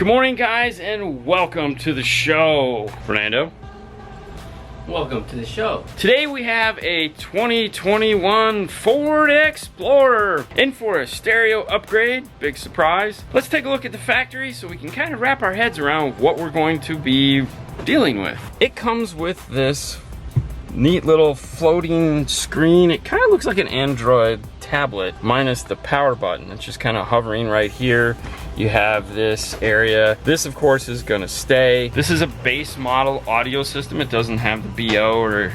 Good morning, guys, and welcome to the show. Fernando. Welcome to the show. Today we have a 2021 Ford Explorer in for a stereo upgrade. Big surprise. Let's take a look at the factory so we can kind of wrap our heads around what we're going to be dealing with. It comes with this neat little floating screen. It kind of looks like an Android tablet minus the power button. It's just kind of hovering right here. You have this area. This, of course, is gonna stay. This is a base model audio system. It doesn't have the BO or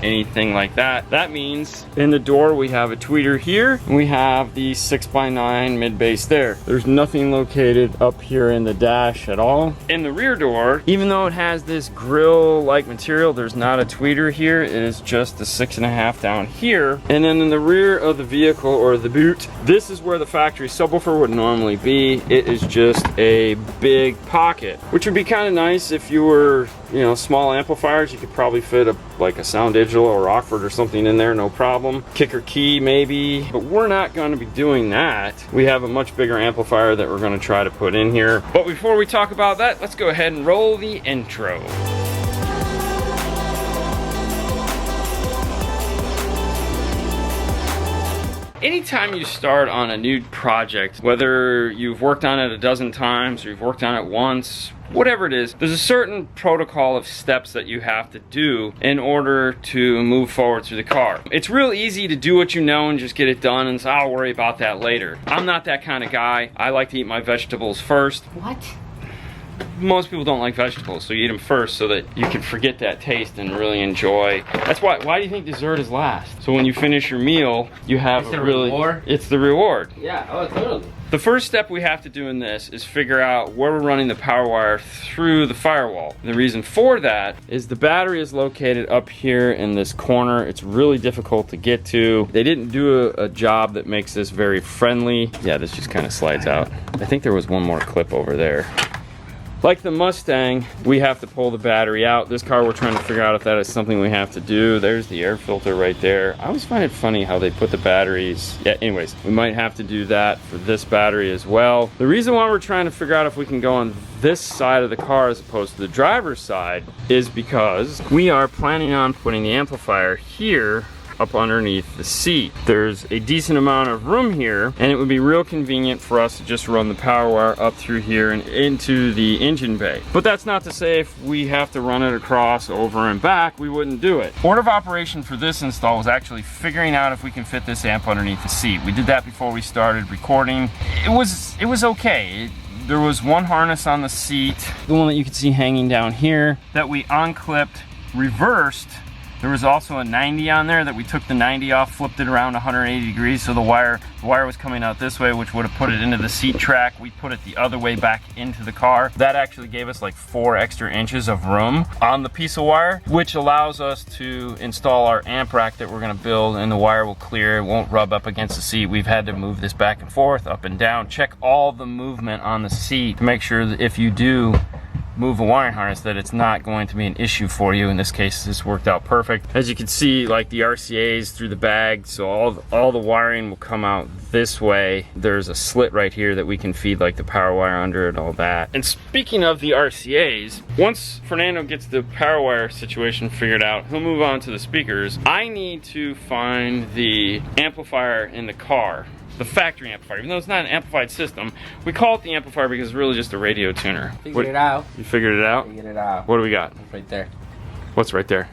anything like that. That means in the door we have a tweeter here, and we have the 6x9 mid bass there. There's nothing located up here in the dash at all. In the rear door, even though it has this grill-like material, there's not a tweeter here. It is just the 6.5 down here. And then in the rear of the vehicle, or the boot, this is where the factory subwoofer would normally be. It is just a big pocket, which would be kind of nice if you were, small amplifiers. You could probably fit like a Sound Digital or Rockford or something in there, no problem. Kicker key maybe, but we're not going to be doing that. We have a much bigger amplifier that we're going to try to put in here. But before we talk about that, let's go ahead and roll the intro. Anytime you start on a new project, whether you've worked on it a dozen times or you've worked on it once, whatever it is, there's a certain protocol of steps that you have to do in order to move forward through the car. It's real easy to do what you know and just get it done and say, I'll worry about that later. I'm not that kind of guy. I like to eat my vegetables first. What? Most people don't like vegetables, so you eat them first so that you can forget that taste and really enjoy. That's why do you think dessert is last? So when you finish your meal, you have it's reward? It's the reward. Yeah, oh, totally. The first step we have to do in this is figure out where we're running the power wire through the firewall. And the reason for that is the battery is located up here in this corner. It's really difficult to get to. They didn't do a job that makes this very friendly. Yeah, this just kind of slides out. I think there was one more clip over there. Like the Mustang, we have to pull the battery out. This car, we're trying to figure out if that is something we have to do. There's the air filter right there. I always find it funny how they put the batteries. Yeah, anyways, we might have to do that for this battery as well. The reason why we're trying to figure out if we can go on this side of the car as opposed to the driver's side is because we are planning on putting the amplifier here up underneath the seat. There's a decent amount of room here, and it would be real convenient for us to just run the power wire up through here and into the engine bay. But that's not to say if we have to run it across, over and back, we wouldn't do it. Order of operation for this install was actually figuring out if we can fit this amp underneath the seat. We did that before we started recording. It was okay. There was one harness on the seat, the one that you can see hanging down here, that we unclipped, reversed. There was also a 90 on there that we took the 90 off, flipped it around 180 degrees so the wire was coming out this way, which would have put it into the seat track. We put it the other way back into the car. That actually gave us like 4 extra inches of room on the piece of wire, which allows us to install our amp rack that we're gonna build, and the wire will clear, it won't rub up against the seat. We've had to move this back and forth, up and down, check all the movement on the seat to make sure that if you do move a wiring harness that it's not going to be an issue for you. In this case, this worked out perfect. As you can see, like the RCA's through the bag, so all the wiring will come out this way. There's a slit right here that we can feed like the power wire under it, all that. And speaking of the RCA's, once Fernando gets the power wire situation figured out, he'll move on to the speakers. I need to find the amplifier in the car. The factory amplifier, even though it's not an amplified system. We call it the amplifier because it's really just a radio tuner. Figured it out. You figured it out? Figured it out. What do we got? It's right there. What's right there?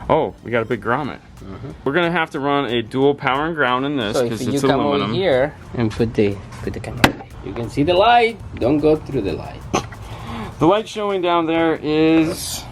Oh, we got a big grommet. We're gonna have to run a dual power and ground in this because it's aluminum. So if you come over here and put the camera, you can see the light. Don't go through the light. The light showing down there is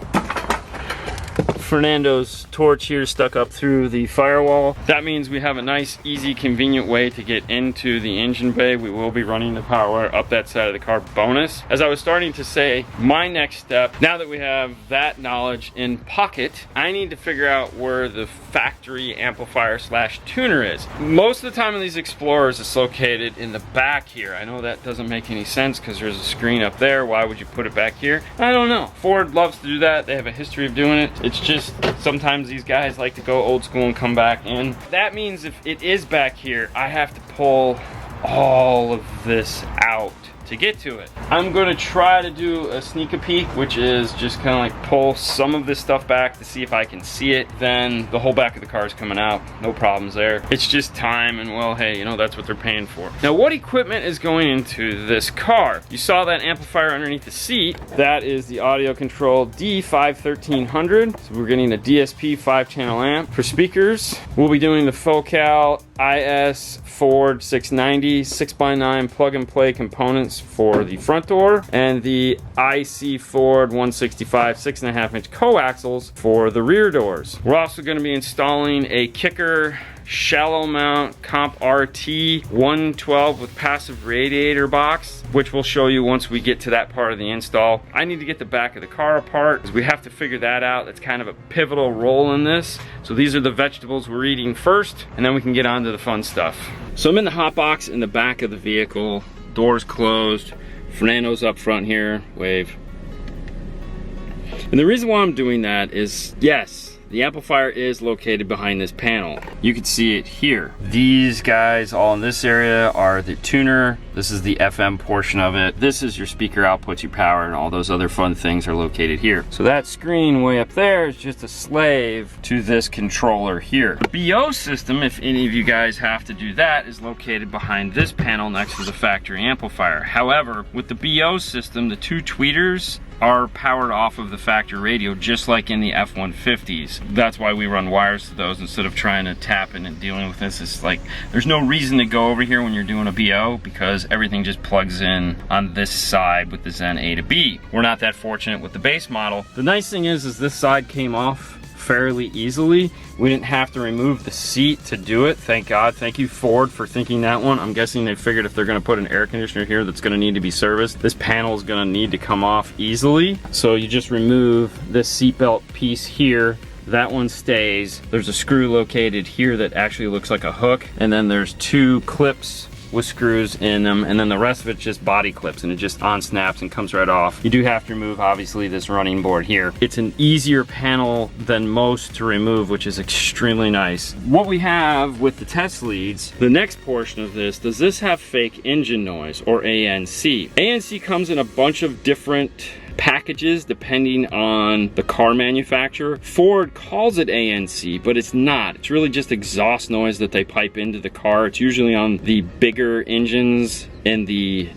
Fernando's torch here stuck up through the firewall. That means we have a nice, easy, convenient way to get into the engine bay. We will be running the power wire up that side of the car. Bonus. As I was starting to say, my next step, now that we have that knowledge in pocket, I need to figure out where the factory amplifier slash tuner is. Most of the time in these Explorers, it's located in the back here. I know that doesn't make any sense because there's a screen up there. Why would you put it back here? I don't know. Ford loves to do that. They have a history of doing it. It's just sometimes these guys like to go old school and come back in. That means if it is back here, I have to pull all of this out to get to it. I'm going to try to do a sneak a peek, which is just kind of like pull some of this stuff back to see if I can see it. Then the whole back of the car is coming out. No problems there. It's just time, and well, hey, you know, that's what they're paying for. Now, what equipment is going into this car? You saw that amplifier underneath the seat. That is the audio control D5-1300. So we're getting a DSP 5-channel amp. For speakers, we'll be doing the Focal IS Ford 690 6x9 plug-and-play components for the front door, and the IC Ford 165 6.5-inch coaxials for the rear doors. We're also going to be installing a kicker shallow mount Comp RT 112 with passive radiator box, which we'll show you once we get to that part of the install. I need to get the back of the car apart because we have to figure that out. That's kind of a pivotal role in this. So these are the vegetables we're eating first, and then we can get on to the fun stuff. So I'm in the hot box in the back of the vehicle, doors closed, Fernando's up front here, wave. And the reason why I'm doing that is, yes, the amplifier is located behind this panel. You can see it here. These guys all in this area are the tuner. This is the FM portion of it. This is your speaker outputs, your power, and all those other fun things are located here. So that screen way up there is just a slave to this controller here. The BO system, if any of you guys have to do that, is located behind this panel next to the factory amplifier. However, with the BO system, the two tweeters are powered off of the factory radio, just like in the F-150s. That's why we run wires to those instead of trying to tap in and dealing with this. It's like, there's no reason to go over here when you're doing a BO because everything just plugs in on this side with the Zen A to B. We're not that fortunate with the base model. The nice thing is this side came off fairly easily. We didn't have to remove the seat to do it, thank God. Thank you, Ford, for thinking that one. I'm guessing they figured if they're gonna put an air conditioner here that's gonna need to be serviced, this panel is gonna need to come off easily. So you just remove this seatbelt piece here. That one stays. There's a screw located here that actually looks like a hook, and then there's two clips with screws in them, and then the rest of it's just body clips, and it just on snaps and comes right off. You do have to remove, obviously, this running board here. It's an easier panel than most to remove, which is extremely nice. What we have with the test leads, the next portion of this, does this have fake engine noise, or ANC? ANC comes in a bunch of different packages depending on the car manufacturer. Ford calls it ANC, but it's not. It's really just exhaust noise that they pipe into the car. It's usually on the bigger engines and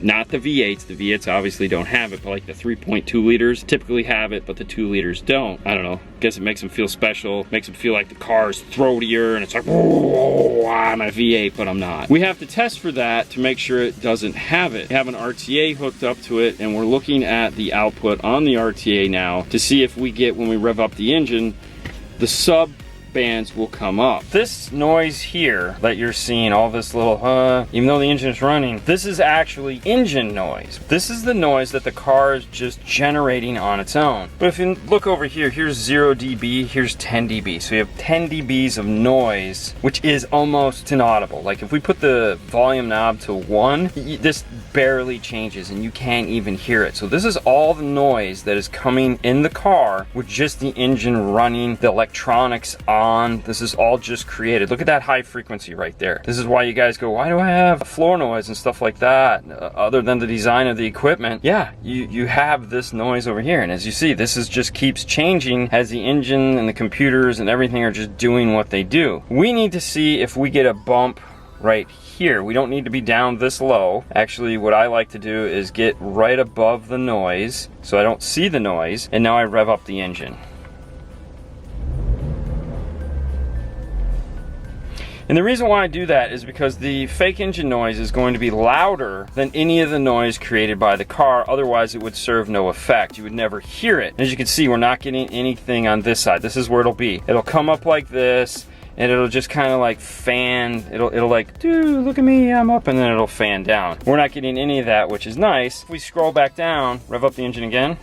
not the V8s. The V8s obviously don't have it, but like the 3.2 liters typically have it, but the 2 liters don't. I don't know. Guess it makes them feel special, makes them feel like the car is throatier, and it's like, oh, I'm a V8, but I'm not. We have to test for that to make sure it doesn't have it. We have an RTA hooked up to it, and we're looking at the output on the RTA now to see if we get, when we rev up the engine, the sub bands will come up. This noise here that you're seeing, all this little even though the engine is running, this is actually engine noise. This is the noise that the car is just generating on its own. But if you look over here, here's 0 dB, here's 10 dB. So you have 10 dBs of noise, which is almost inaudible. Like if we put the volume knob to 1, this barely changes and you can't even hear it. So this is all the noise that is coming in the car with just the engine running, the electronics on. This is all just created. Look at that high frequency right there. This is why you guys go, why do I have floor noise and stuff like that? Other than the design of the equipment, yeah, you have this noise over here. And as you see, this is just keeps changing as the engine and the computers and everything are just doing what they do. We need to see if we get a bump right here. We don't need to be down this low. Actually, what I like to do is get right above the noise so I don't see the noise, and now I rev up the engine. And the reason why I do that is because the fake engine noise is going to be louder than any of the noise created by the car. Otherwise, it would serve no effect. You would never hear it. As you can see, we're not getting anything on this side. This is where it'll be. It'll come up like this, and it'll just kind of like fan. It'll like, dude, look at me, I'm up, and then it'll fan down. We're not getting any of that, which is nice. If we scroll back down, rev up the engine again.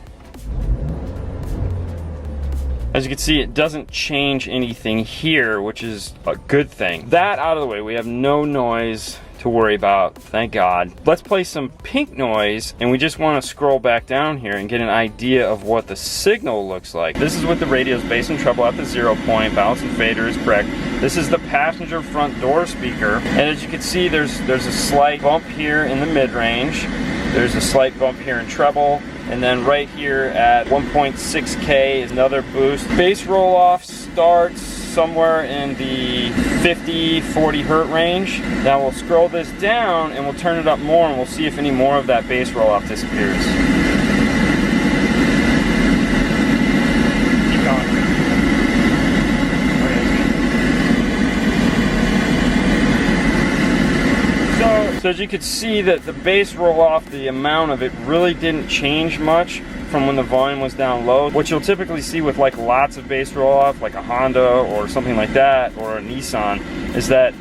As you can see, it doesn't change anything here, which is a good thing. That out of the way, we have no noise to worry about, thank God. Let's play some pink noise, and we just want to scroll back down here and get an idea of what the signal looks like. This is with the radio's bass and treble at the 0 point, balance and fader is correct. This is the passenger front door speaker, and as you can see, there's a slight bump here in the mid-range. There's a slight bump here in treble. And then right here at 1.6K is another boost. Bass roll-off starts somewhere in the 50-40 hertz range. Now we'll scroll this down and we'll turn it up more and we'll see if any more of that bass roll-off disappears. Keep going. So as you could see that the bass roll-off, the amount of it really didn't change much from when the volume was down low. What you'll typically see with like lots of bass roll-off, like a Honda or something like that, or a Nissan, is that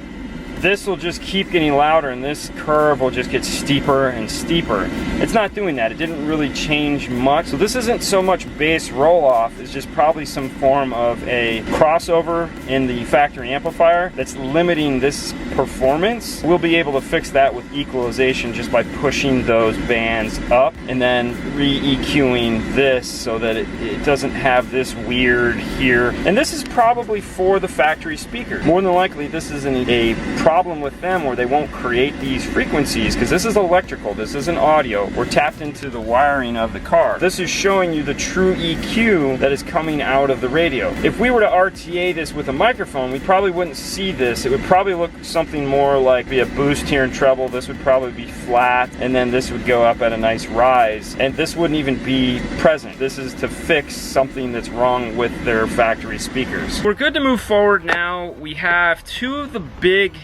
this will just keep getting louder and this curve will just get steeper and steeper. It's not doing that. It didn't really change much. So this isn't so much bass roll-off, it's just probably some form of a crossover in the factory amplifier that's limiting this performance. We'll be able to fix that with equalization just by pushing those bands up and then re-EQing this so that it doesn't have this weird here. And this is probably for the factory speaker. More than likely this isn't a problem with them where they won't create these frequencies, because this is electrical, this isn't audio. We're tapped into the wiring of the car. This is showing you the true EQ that is coming out of the radio. If we were to RTA this with a microphone, we probably wouldn't see this. It would probably look something more like a boost here in treble. This would probably be flat, and then this would go up at a nice rise, and this wouldn't even be present. This is to fix something that's wrong with their factory speakers. We're good to move forward now. We have two of the big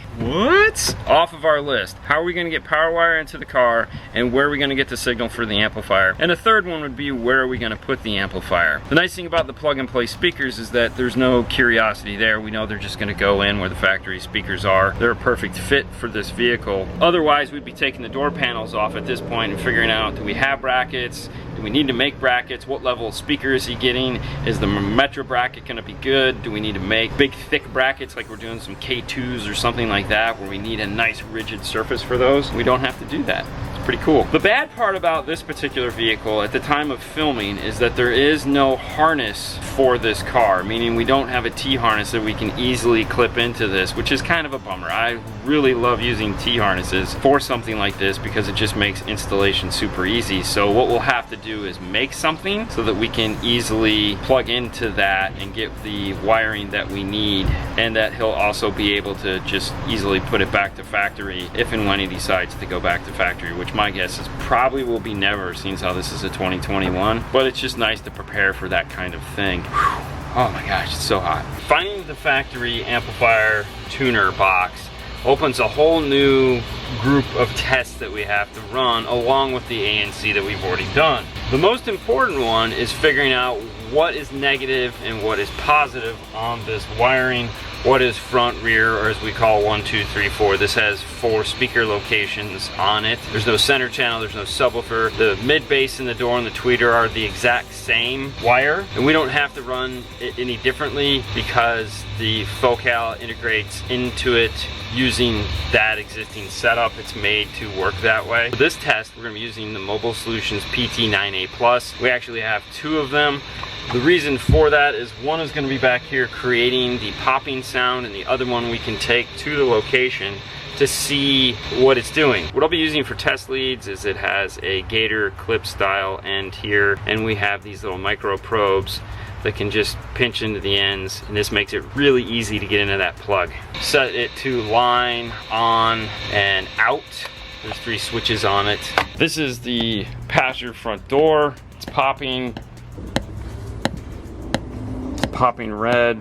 off of our list. How are we going to get power wire into the car, and where are we going to get the signal for the amplifier? And the third one would be, where are we going to put the amplifier? The nice thing about the plug and play speakers is that there's no curiosity there. We know they're just going to go in where the factory speakers are. They're a perfect fit for this vehicle. Otherwise, we'd be taking the door panels off at this point and figuring out, do we have brackets? Do we need to make brackets? What level of speaker is he getting? Is the Metro bracket going to be good? Do we need to make big thick brackets like we're doing some K2s or something like that, where we need a nice rigid surface for those? We don't have to do that. It's pretty cool. The bad part about this particular vehicle at the time of filming is that there is no harness for this car, meaning we don't have a T-harness that we can easily clip into this, which is kind of a bummer. I really love using T-harnesses for something like this because it just makes installation super easy. So what we'll have to do is make something so that we can easily plug into that and get the wiring that we need, and that he'll also be able to just easily put it back to factory if and when he decides to go back to factory, which my guess is probably will be never, seeing how this is a 2021, but it's just nice to prepare for that kind of thing. Whew. Oh my gosh, it's so hot. Finding the factory amplifier tuner box opens a whole new group of tests that we have to run along with the ANC that we've already done. The most important one is figuring out what is negative and what is positive on this wiring. What is front, rear, or as we call 1, 2, 3, 4. This has 4 speaker locations on it. There's no center channel, there's no subwoofer. The mid bass and the door and the tweeter are the exact same wire, and we don't have to run it any differently because the Focal integrates into it using that existing setup. It's made to work that way. For this test, we're going to be using the Mobile Solutions PT9A Plus. We actually have 2 of them. The reason for that is one is going to be back here creating the popping sound, and the other one we can take to the location to see what it's doing. What I'll be using for test leads is it has a gator clip style end here, and we have these little micro probes that can just pinch into the ends, and this makes it really easy to get into that plug. Set it to line, on, and out. There's 3 switches on it. This is the passenger front door. It's popping. Popping red.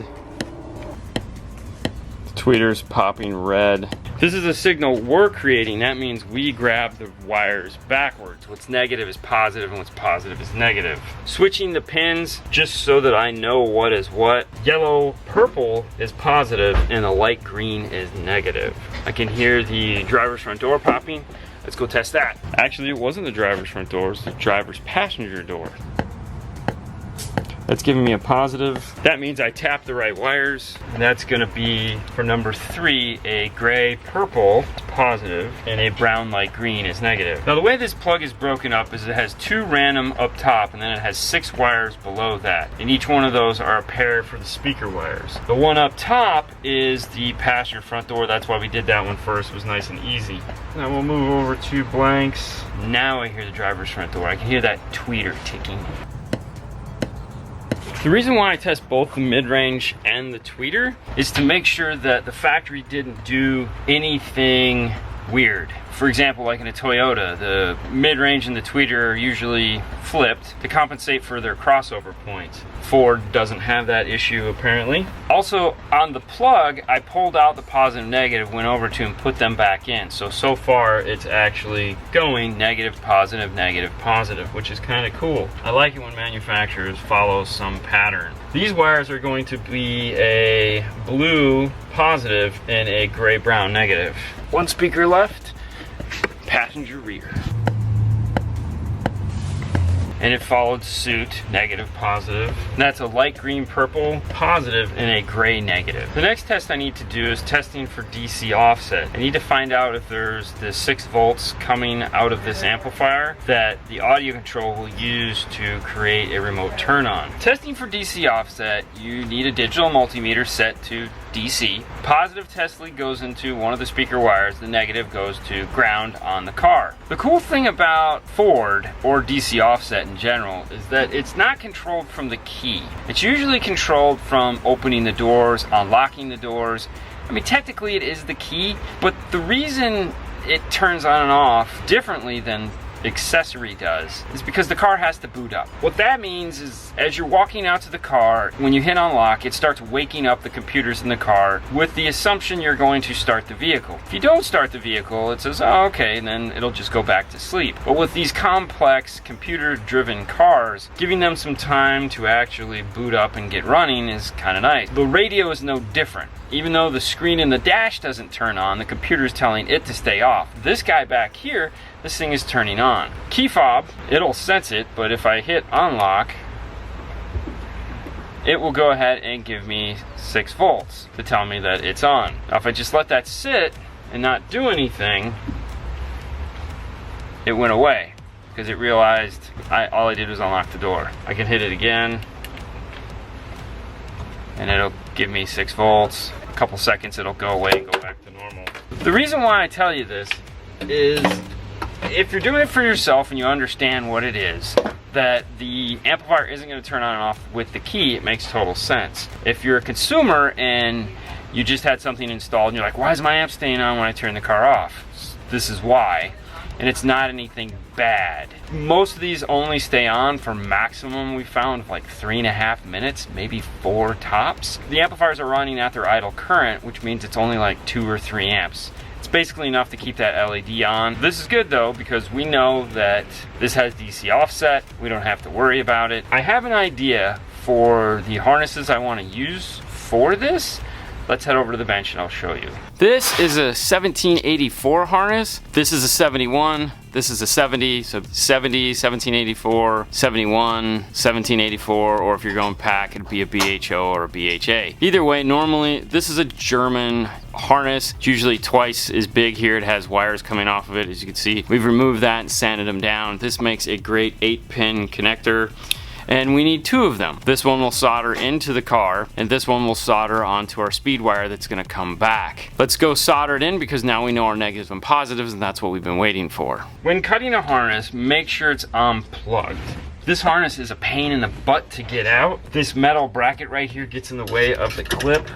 The tweeter's popping red. This is a signal we're creating. That means we grab the wires backwards. What's negative is positive and what's positive is negative. Switching the pins just so that I know what is what. Yellow, purple is positive and the light green is negative. I can hear the driver's front door popping. Let's go test that. Actually, it wasn't the driver's front door, it was the driver's passenger door. That's giving me a positive. That means I tapped the right wires. And that's gonna be, for number 3, a gray purple. It's positive, and a brown light green is negative. Now the way this plug is broken up is it has 2 random up top, and then it has 6 wires below that. And each one of those are a pair for the speaker wires. The one up top is the passenger front door. That's why we did that one first. It was nice and easy. Now we'll move over to blanks. Now I hear the driver's front door. I can hear that tweeter ticking. The reason why I test both the mid-range and the tweeter is to make sure that the factory didn't do anything weird. For example, like in a Toyota, the mid-range and the tweeter are usually flipped to compensate for their crossover points. Ford doesn't have that issue apparently. Also, on the plug, I pulled out the positive negative, went over to and put them back in. So far it's actually going negative, positive, which is kind of cool. I like it when manufacturers follow some pattern. These wires are going to be a blue positive and a gray-brown negative. One speaker left, passenger rear. And it followed suit, negative, positive. And that's a light green purple positive and a gray negative. The next test I need to do is testing for DC offset. I need to find out if there's the 6 volts coming out of this amplifier that the audio control will use to create a remote turn on. Testing for DC offset, you need a digital multimeter set to DC. Positive test lead goes into one of the speaker wires, the negative goes to ground on the car. The cool thing about Ford, or DC offset in general, is that it's not controlled from the key. It's usually controlled from opening the doors, unlocking the doors. I mean, technically it is the key, but the reason it turns on and off differently than accessory does is because the car has to boot up. What that means is as you're walking out to the car, when you hit unlock, it starts waking up the computers in the car with the assumption you're going to start the vehicle. If you don't start the vehicle, it says, oh, okay, and then it'll just go back to sleep. But with these complex computer-driven cars, giving them some time to actually boot up and get running is kind of nice. The radio is no different. Even though the screen in the dash doesn't turn on, the computer is telling it to stay off. This guy back here, this thing is turning on. Key fob, it'll sense it, but if I hit unlock, it will go ahead and give me 6 volts to tell me that it's on. Now if I just let that sit and not do anything, it went away because it realized all I did was unlock the door. I can hit it again and it'll give me 6 volts. A couple seconds it'll go away and go back to normal. The reason why I tell you this is if you're doing it for yourself and you understand what it is, that the amplifier isn't going to turn on and off with the key, it makes total sense. If you're a consumer and you just had something installed and you're like, why is my amp staying on when I turn the car off? This is why. And it's not anything bad. Most of these only stay on for maximum, we found, like 3.5 minutes, maybe 4 tops. The amplifiers are running at their idle current, which means it's only like 2 or 3 amps. It's basically enough to keep that LED on. This is good though, because we know that this has DC offset. We don't have to worry about it. I have an idea for the harnesses I want to use for this. Let's head over to the bench and I'll show you. This is a 1784 harness. This is a 71. This is a 70. So 70, 1784, 71, 1784, or if you're going pack, it'd be a BHO or a BHA. Either way, normally, this is a German harness. It's usually twice as big here. It has wires coming off of it, as you can see. We've removed that and sanded them down. This makes a great 8-pin connector. And we need 2 of them. This one will solder into the car, and this one will solder onto our speed wire that's gonna come back. Let's go solder it in because now we know our negatives and positives, and that's what we've been waiting for. When cutting a harness, make sure it's unplugged. This harness is a pain in the butt to get out. This metal bracket right here gets in the way of the clip.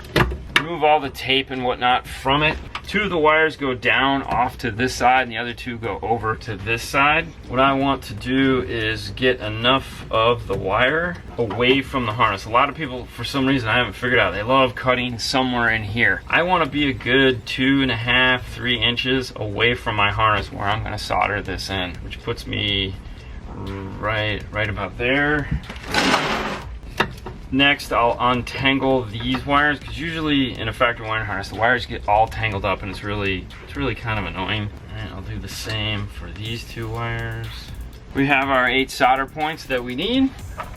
Remove all the tape and whatnot from it. 2 of the wires go down off to this side and the other 2 go over to this side. What I want to do is get enough of the wire away from the harness. A lot of people, for some reason I haven't figured out, they love cutting somewhere in here. I want to be a good 2.5, 3 inches away from my harness where I'm going to solder this in, which puts me right about there. Next, I'll untangle these wires because usually in a factory wiring harness, the wires get all tangled up and it's really kind of annoying. And I'll do the same for these 2 wires. We have our 8 solder points that we need.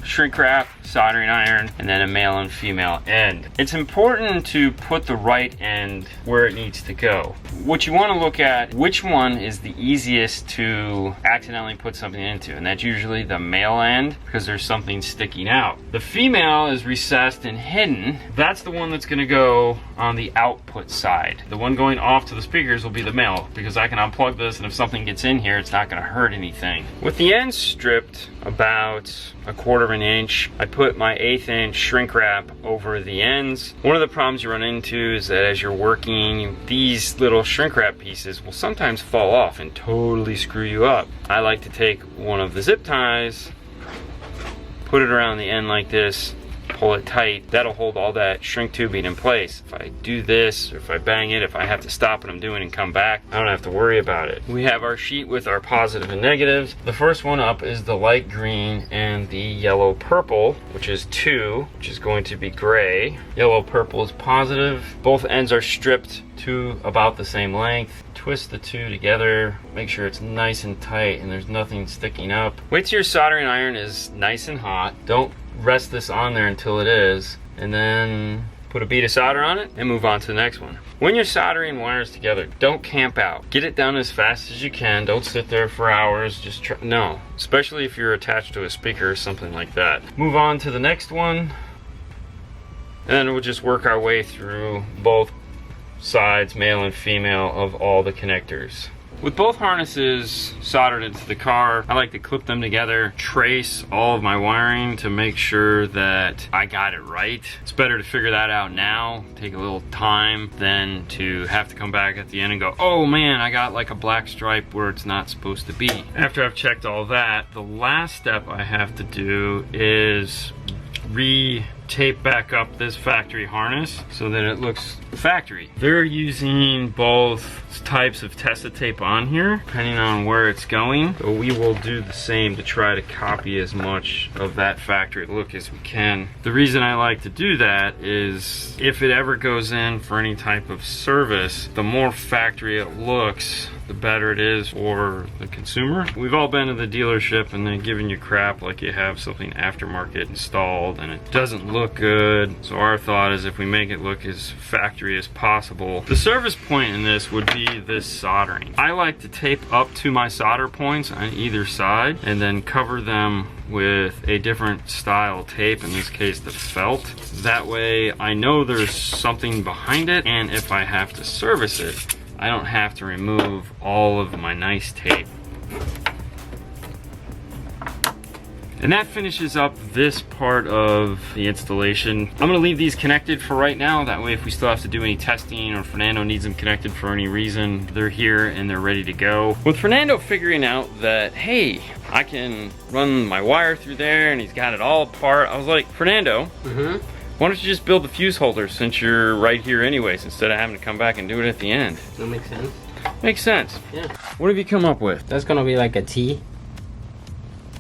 shrink wrap, soldering iron, and then a male and female end. It's important to put the right end where it needs to go. What you want to look at, which one is the easiest to accidentally put something into, and that's usually the male end because there's something sticking out. The female is recessed and hidden. That's the one that's going to go on the output side. The one going off to the speakers will be the male because I can unplug this, and if something gets in here, it's not going to hurt anything. With the ends stripped about 1/4 of an inch, I put my 1/8 inch shrink wrap over the ends. One of the problems you run into is that as you're working, these little shrink wrap pieces will sometimes fall off and totally screw you up. I like to take one of the zip ties, put it around the end like this, pull it tight. That'll hold all that shrink tubing in place. If I do this, or if I bang it, if I have to stop what I'm doing and come back, I don't have to worry about it. We have our sheet with our positive and negatives. The first one up is the light green and the yellow purple, which is 2, which is going to be gray. Yellow purple is positive. Both ends are stripped to about the same length. Twist the two together, make sure it's nice and tight and there's nothing sticking up. Wait till your soldering iron is nice and hot. Don't rest this on there until it is, and then put a bead of solder on it and move on to the next one. When you're soldering wires together, don't camp out. Get it done as fast as you can. Don't sit there for hours. Just try, no, especially if you're attached to a speaker or something like that. Move on to the next one, and then we'll just work our way through both sides, male and female, of all the connectors. With both harnesses soldered into the car, I like to clip them together, trace all of my wiring to make sure that I got it right. It's better to figure that out now, take a little time, than to have to come back at the end and go, oh man, I got like a black stripe where it's not supposed to be. After I've checked all that, the last step I have to do is tape back up this factory harness so that it looks factory. They're using both types of Testa tape on here depending on where it's going, so we will do the same to try to copy as much of that factory look as we can. The reason I like to do that is if it ever goes in for any type of service, the more factory it looks, the better it is for the consumer. We've all been to the dealership and they're giving you crap like you have something aftermarket installed and it doesn't look good. So our thought is if we make it look as factory as possible. The service point in this would be this soldering. I like to tape up to my solder points on either side and then cover them with a different style tape, in this case the felt. That way I know there's something behind it, and if I have to service it, I don't have to remove all of my nice tape. And that finishes up this part of the installation. I'm gonna leave these connected for right now. That way if we still have to do any testing or Fernando needs them connected for any reason, they're here and they're ready to go. With Fernando figuring out that, hey, I can run my wire through there and he's got it all apart, I was like, Fernando, why don't you just build the fuse holder since you're right here anyways, instead of having to come back and do it at the end? That makes sense. Makes sense. Yeah. What have you come up with? That's gonna be like a T.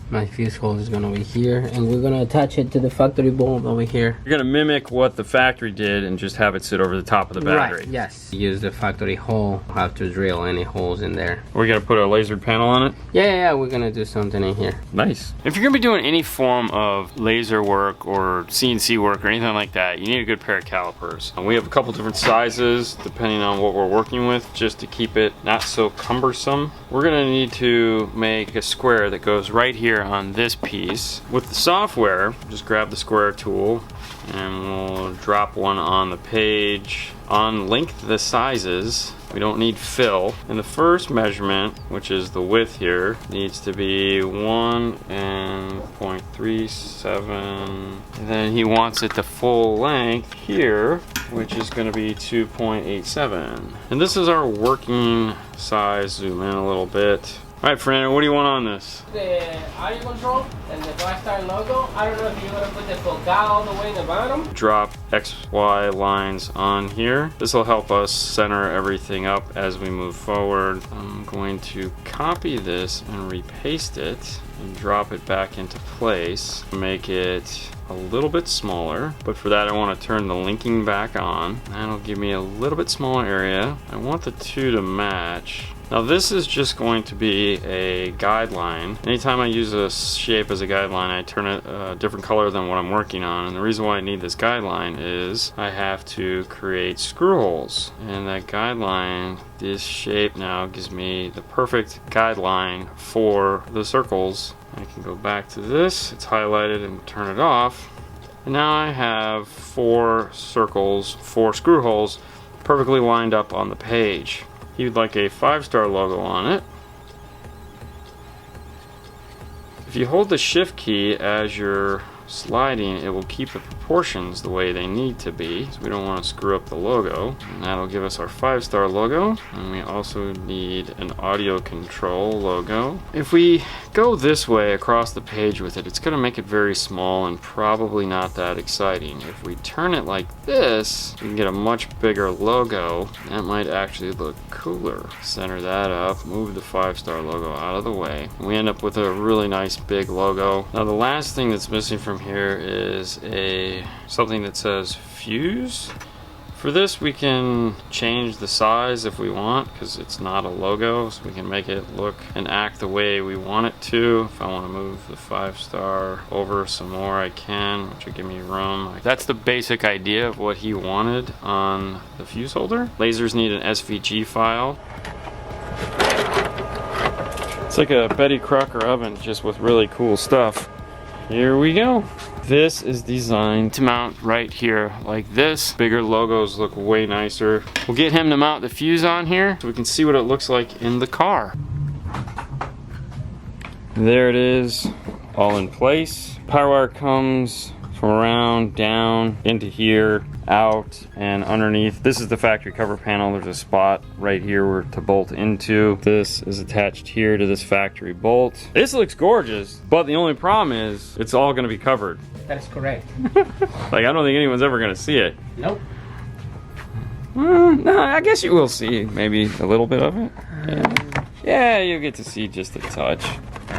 My fuse hole is gonna be here, and we're gonna attach it to the factory bulb over here. You're gonna mimic what the factory did and just have it sit over the top of the battery. Right, yes. Use the factory hole, have to drill any holes in there. We're gonna put a laser panel on it? Yeah, we're gonna do something in here. Nice. If you're gonna be doing any form of laser work or CNC work or anything like that, you need a good pair of calipers. And we have a couple different sizes depending on what we're working with, just to keep it not so cumbersome. We're gonna need to make a square that goes right here on this piece. With the software, just grab the square tool and we'll drop one on the page. On length the sizes, we don't need fill. And the first measurement, which is the width here, needs to be 1.37. And then he wants it to full length here, which is going to be 2.87. And this is our working size. Zoom in a little bit. All right, Fernando, what do you want on this? The audio control and the Blackstar logo. I don't know if you're gonna put the focal all the way in the bottom. Drop XY lines on here. This will help us center everything up as we move forward. I'm going to copy this and repaste it and drop it back into place. Make it a little bit smaller, but for that I want to turn the linking back on. That'll give me a little bit smaller area. I want the two to match. Now this is just going to be a guideline. Anytime I use a shape as a guideline, I turn it a different color than what I'm working on. And the reason why I need this guideline is I have to create screw holes. And that guideline, this shape now gives me the perfect guideline for the circles. I can go back to this, it's highlighted, and turn it off. And now I have 4 circles, 4 screw holes perfectly lined up on the page. You'd like a 5-star logo on it. If you hold the shift key as you're sliding, it will keep the proportions the way they need to be, so we don't want to screw up the logo. And that'll give us our 5-star logo. And we also need an audio control logo. If we go this way across the page with it, it's going to make it very small and probably not that exciting. If we turn it like this, we can get a much bigger logo. That might actually look cooler. Center that up, move the 5-star logo out of the way. We end up with a really nice big logo. Now the last thing that's missing from here is something that says fuse. For this we can change the size if we want, because it's not a logo, so we can make it look and act the way we want it to. If I want to move the 5-star over some more, I can, which will give me room. That's the basic idea of what he wanted on the fuse holder. Lasers need an SVG file. It's like a Betty Crocker oven, just with really cool stuff. Here we go. This is designed to mount right here like this. Bigger logos look way nicer. We'll get him to mount the fuse on here so we can see what it looks like in the car. There it is, all in place. Power wire comes from around, down, into here, out, and underneath. This is the factory cover panel. There's a spot right here to bolt into. This is attached here to this factory bolt. This looks gorgeous, but the only problem is it's all gonna be covered. That's correct. Like, I don't think anyone's ever gonna see it. Nope. No, I guess you will see maybe a little bit of it. Yeah, you'll get to see just a touch.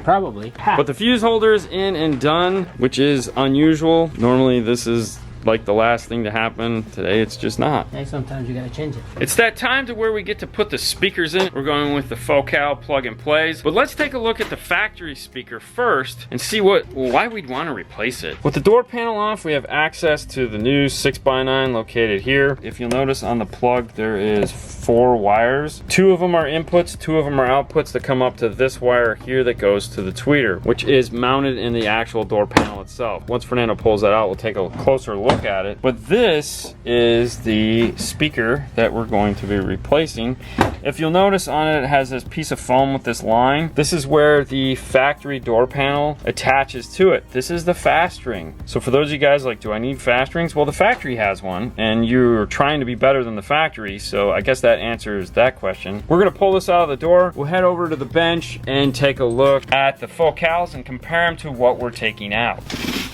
Probably. But the fuse holder is in and done, which is unusual. Normally this is like the last thing to happen. Today it's just not. Hey, sometimes you gotta change it. It's that time to where we get to put the speakers in. We're going with the Focal plug and plays. But let's take a look at the factory speaker first and see why we'd want to replace it. With the door panel off, we have access to the new 6x9 located here. If you'll notice on the plug, there is 4 wires. 2 of them are inputs, 2 of them are outputs that come up to this wire here that goes to the tweeter, which is mounted in the actual door panel itself. Once Fernando pulls that out, we'll take a closer look at it. But this is the speaker that we're going to be replacing. If you'll notice on it, it has this piece of foam with this line. This is where the factory door panel attaches to it. This is the fast ring. So for those of you guys like, do I need fast rings? Well, the factory has one, and you're trying to be better than the factory, so I guess that answers that question. We're gonna pull this out of the door. We'll head over to the bench and take a look at the Focals and compare them to what we're taking out.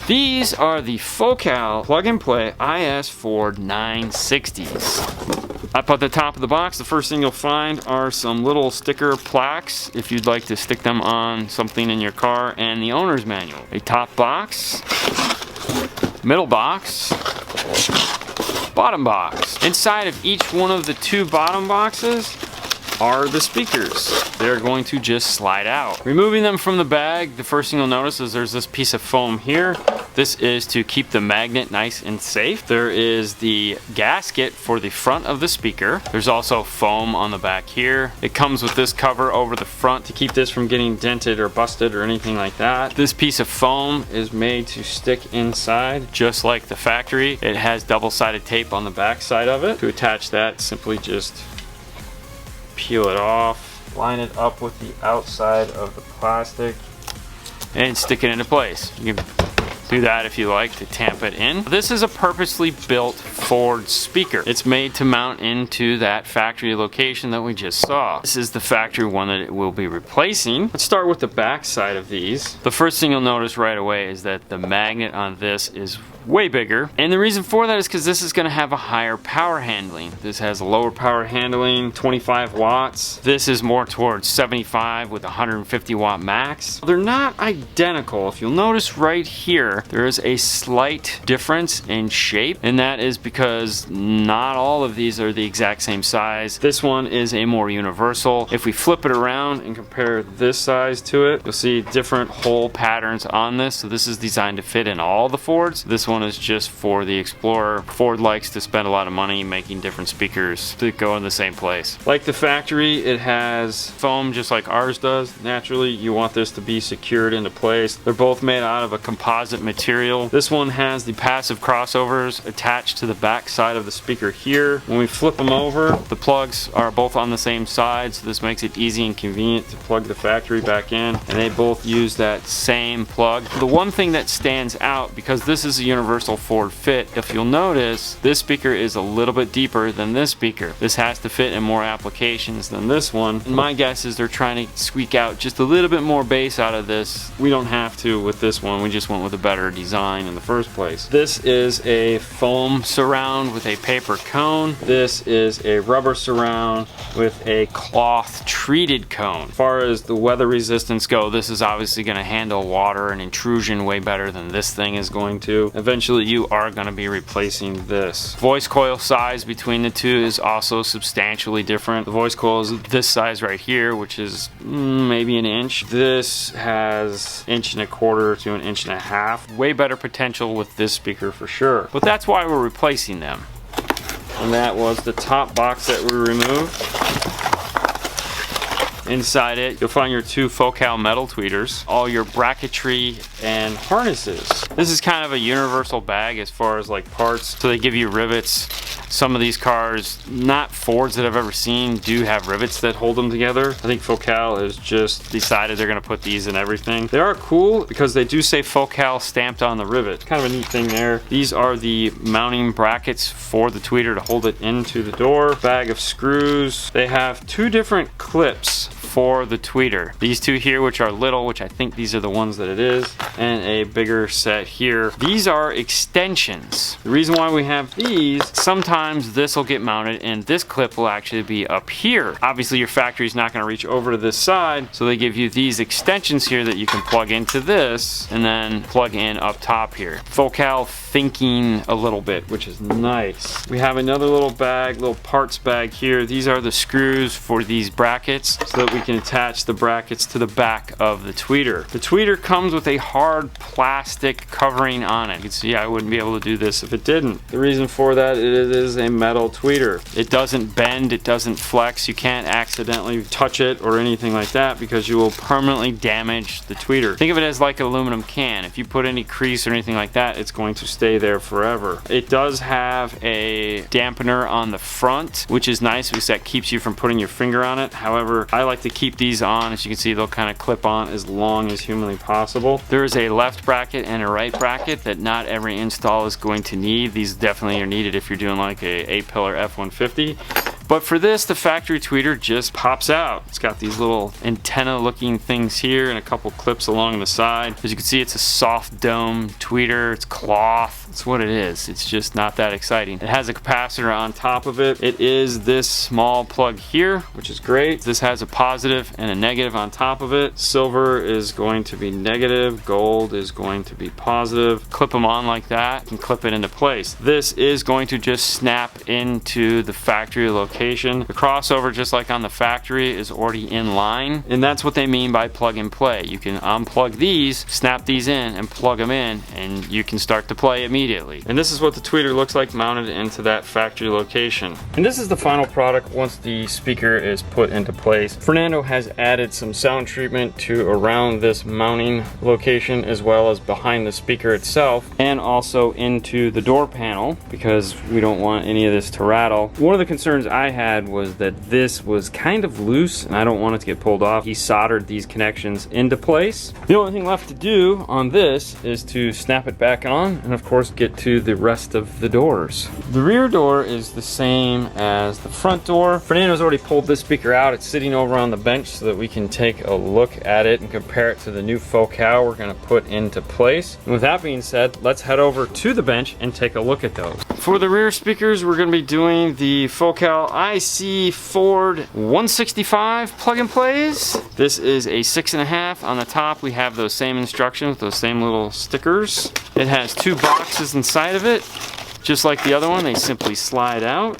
These are the Focal plug-and-play IS4 960s. Up at the top of the box, the first thing you'll find are some little sticker plaques if you'd like to stick them on something in your car, and the owner's manual. A top box, middle box, bottom box. Inside of each one of the 2 bottom boxes are the speakers. They're going to just slide out. Removing them from the bag, the first thing you'll notice is there's this piece of foam here. This is to keep the magnet nice and safe. There is the gasket for the front of the speaker. There's also foam on the back here. It comes with this cover over the front to keep this from getting dented or busted or anything like that. This piece of foam is made to stick inside, just like the factory. It has double-sided tape on the back side of it. To attach that, simply just peel it off, line it up with the outside of the plastic, and stick it into place. You can do that if you like to tamp it in. This is a purposely built Ford speaker. It's made to mount into that factory location that we just saw. This is the factory one that it will be replacing. Let's start with the back side of these. The first thing you'll notice right away is that the magnet on this is way bigger, and the reason for that is because this is going to have a higher power handling. This has a lower power handling, 25 watts. This is more towards 75 with 150 watt max. They're not identical. If you'll notice right here, here, there is a slight difference in shape, and that is because not all of these are the exact same size. This one is a more universal. If we flip it around and compare this size to it, you'll see different hole patterns on this. So this is designed to fit in all the Fords. This one is just for the Explorer. Ford likes to spend a lot of money making different speakers to go in the same place. Like the factory, it has foam just like ours does. Naturally, you want this to be secured into place. They're both made out of a composite material. This one has the passive crossovers attached to the back side of the speaker here. When we flip them over, the plugs are both on the same side, so this makes it easy and convenient to plug the factory back in, and they both use that same plug. The one thing that stands out, because this is a universal Ford fit, if you'll notice, this speaker is a little bit deeper than this speaker. This has to fit in more applications than this one, and my guess is they're trying to squeak out just a little bit more bass out of this. We don't have to with this one, we just went with a better design in the first place. This is a foam surround with a paper cone. This is a rubber surround with a cloth treated cone. As far as the weather resistance go, this is obviously going to handle water and intrusion way better than this thing is going to. Eventually you are going to be replacing this. Voice coil size between the two is also substantially different. The voice coil is this size right here, which is maybe an inch. This has 1.25 to 1.5 inches. Way better potential with this speaker for sure. But that's why we're replacing them. And that was the top box that we removed. Inside it, you'll find your 2 Focal metal tweeters, all your bracketry and harnesses. This is kind of a universal bag as far as like parts. So they give you rivets. Some of these cars, not Fords that I've ever seen, do have rivets that hold them together. I think Focal has just decided they're gonna put these in everything. They are cool because they do say Focal stamped on the rivet. Kind of a neat thing there. These are the mounting brackets for the tweeter to hold it into the door. Bag of screws. They have 2 different clips for the tweeter. These 2 here, which are little, which I think these are the ones that it is, and a bigger set here. These are extensions. The reason why we have these, sometimes this will get mounted and this clip will actually be up here. Obviously your factory's not gonna reach over to this side, so they give you these extensions here that you can plug into this and then plug in up top here. Focal thinking a little bit, which is nice. We have another little bag, little parts bag here. These are the screws for these brackets so that we can attach the brackets to the back of the tweeter. The tweeter comes with a hard plastic covering on it. You can see I wouldn't be able to do this if it didn't. The reason for that, it is a metal tweeter. It doesn't bend, it doesn't flex. You can't accidentally touch it or anything like that because you will permanently damage the tweeter. Think of it as like an aluminum can. If you put any crease or anything like that, it's going to stay there forever. It does have a dampener on the front, which is nice because that keeps you from putting your finger on it. However, I like to keep these on. As you can see, they'll kind of clip on as long as humanly possible. There is a left bracket and a right bracket that not every install is going to need. These definitely are needed if you're doing like a 8-pillar F-150. But for this, the factory tweeter just pops out. It's got these little antenna looking things here and a couple clips along the side. As you can see, it's a soft dome tweeter. It's cloth. It's what it is. It's just not that exciting. It has a capacitor on top of it. It is this small plug here, which is great. This has a positive and a negative on top of it. Silver is going to be negative. Gold is going to be positive. Clip them on like that and clip it into place. This is going to just snap into the factory location. The crossover, just like on the factory, is already in line, and that's what they mean by plug and play. You can unplug these, snap these in, and plug them in, and you can start to play immediately. And this is what the tweeter looks like mounted into that factory location. And this is the final product once the speaker is put into place. Fernando has added some sound treatment to around this mounting location as well as behind the speaker itself, and also into the door panel because we don't want any of this to rattle. One of the concerns I had was that this was kind of loose and I don't want it to get pulled off. He soldered these connections into place. The only thing left to do on this is to snap it back on and of course get to the rest of the doors. The rear door is the same as the front door. Fernando's already pulled this speaker out. It's sitting over on the bench so that we can take a look at it and compare it to the new Focal we're going to put into place. And with that being said, let's head over to the bench and take a look at those. For the rear speakers, we're going to be doing the Focal IC Ford 165 plug and plays. This is a 6.5. On the top, we have those same instructions, those same little stickers. It has 2 boxes inside of it. Just like the other one, they simply slide out.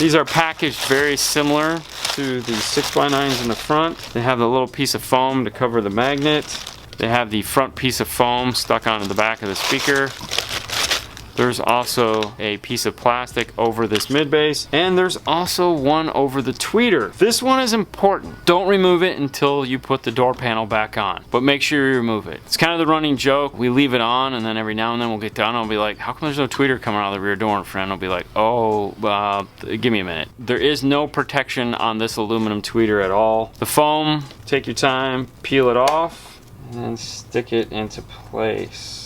These are packaged very similar to the 6x9s in the front. They have the little piece of foam to cover the magnet. They have the front piece of foam stuck onto the back of the speaker. There's also a piece of plastic over this mid bass, and there's also one over the tweeter. This one is important. Don't remove it until you put the door panel back on, but make sure you remove it. It's kind of the running joke. We leave it on, and then every now and then we'll get done. I'll be like, how come there's no tweeter coming out of the rear door? And Fernando will be like, oh, give me a minute. There is no protection on this aluminum tweeter at all. The foam, take your time, peel it off, and then stick it into place.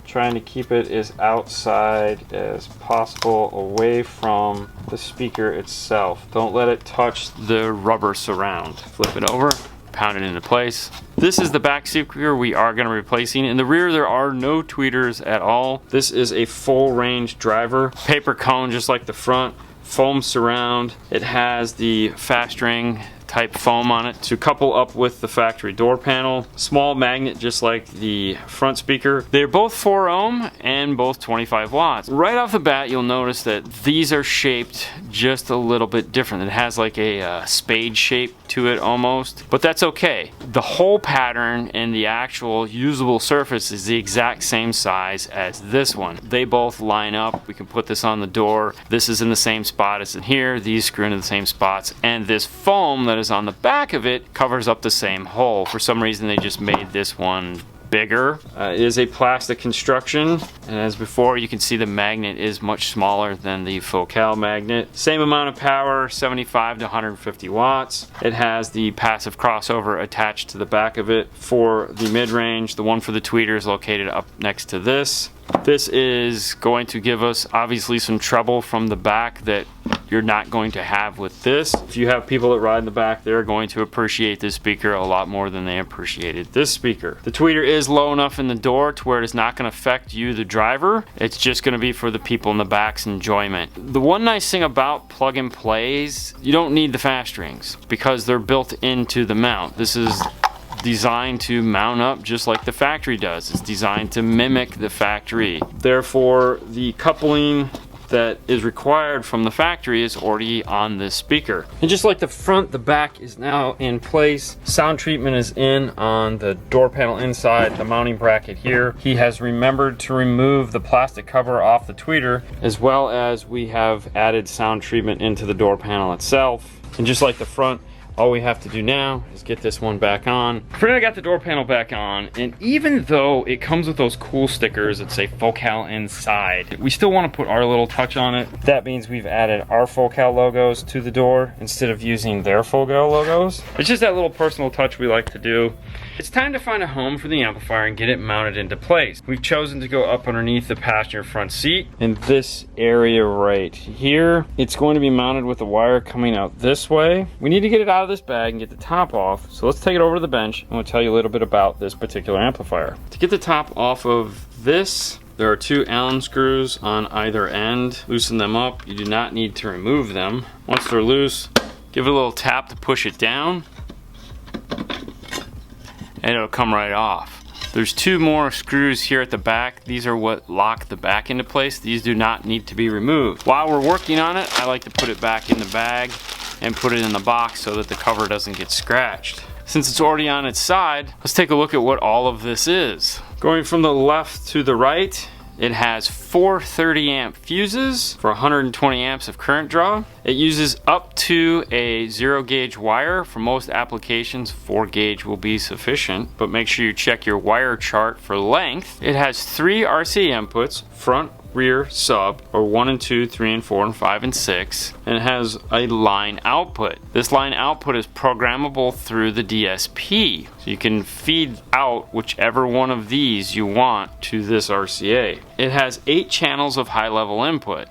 Trying to keep it as outside as possible, away from the speaker itself. Don't let it touch the rubber surround. Flip it over, pound it into place. This is the back speaker we are going to be replacing. In the rear, there are no tweeters at all. This is a full range driver. Paper cone just like the front. Foam surround. It has the fast ring type foam on it to couple up with the factory door panel. Small magnet just like the front speaker. They're both 4 ohm and both 25 watts. Right off the bat, you'll notice that these are shaped just a little bit different. It has like a spade shape to it almost, but that's okay. The whole pattern and the actual usable surface is the exact same size as this one. They both line up. We can put this on the door. This is in the same spot as in here. These screw into the same spots, and this foam that is on the back of it covers up the same hole. For some reason, they just made this one bigger. It is a plastic construction, and as before, you can see the magnet is much smaller than the Focal magnet. Same amount of power, 75 to 150 watts. It has the passive crossover attached to the back of it for the mid-range. The one for the tweeter is located up next to this. This is going to give us obviously some treble from the back that you're not going to have with this. If you have people that ride in the back, they're going to appreciate this speaker a lot more than they appreciated this speaker. The tweeter is low enough in the door to where it is not going to affect you, the driver. It's just going to be for the people in the back's enjoyment. The one nice thing about plug and plays, you don't need the fast rings because they're built into the mount. This is designed to mount up just like the factory does. It's designed to mimic the factory. Therefore, the coupling that is required from the factory is already on this speaker. And just like the front, the back is now in place. Sound treatment is in on the door panel inside, the mounting bracket here. He has remembered to remove the plastic cover off the tweeter, as well as we have added sound treatment into the door panel itself. And just like the front, all we have to do now is get this one back on. Fernando got the door panel back on, and even though it comes with those cool stickers that say Focal inside, we still want to put our little touch on it. That means we've added our Focal logos to the door instead of using their Focal logos. It's just that little personal touch we like to do. It's time to find a home for the amplifier and get it mounted into place. We've chosen to go up underneath the passenger front seat in this area right here. It's going to be mounted with a wire coming out this way. We need to get it out of this bag and get the top off. So let's take it over to the bench and we'll tell you a little bit about this particular amplifier. To get the top off of this, there are 2 Allen screws on either end. Loosen them up. You do not need to remove them. Once they're loose, give it a little tap to push it down, and it'll come right off. There's 2 more screws here at the back. These are what lock the back into place. These do not need to be removed. While we're working on it, I like to put it back in the bag and put it in the box so that the cover doesn't get scratched. Since it's already on its side, let's take a look at what all of this is. Going from the left to the right, it has 4 30 amp fuses for 120 amps of current draw. It uses up to a 0 gauge wire. For most applications, 4 gauge will be sufficient, but make sure you check your wire chart for length. It has 3 RCA inputs, front, rear, sub, or 1 and 2, 3 and 4 and 5 and 6, and it has a line output. This line output is programmable through the DSP, so you can feed out whichever one of these you want to this RCA. It has 8 channels of high level input.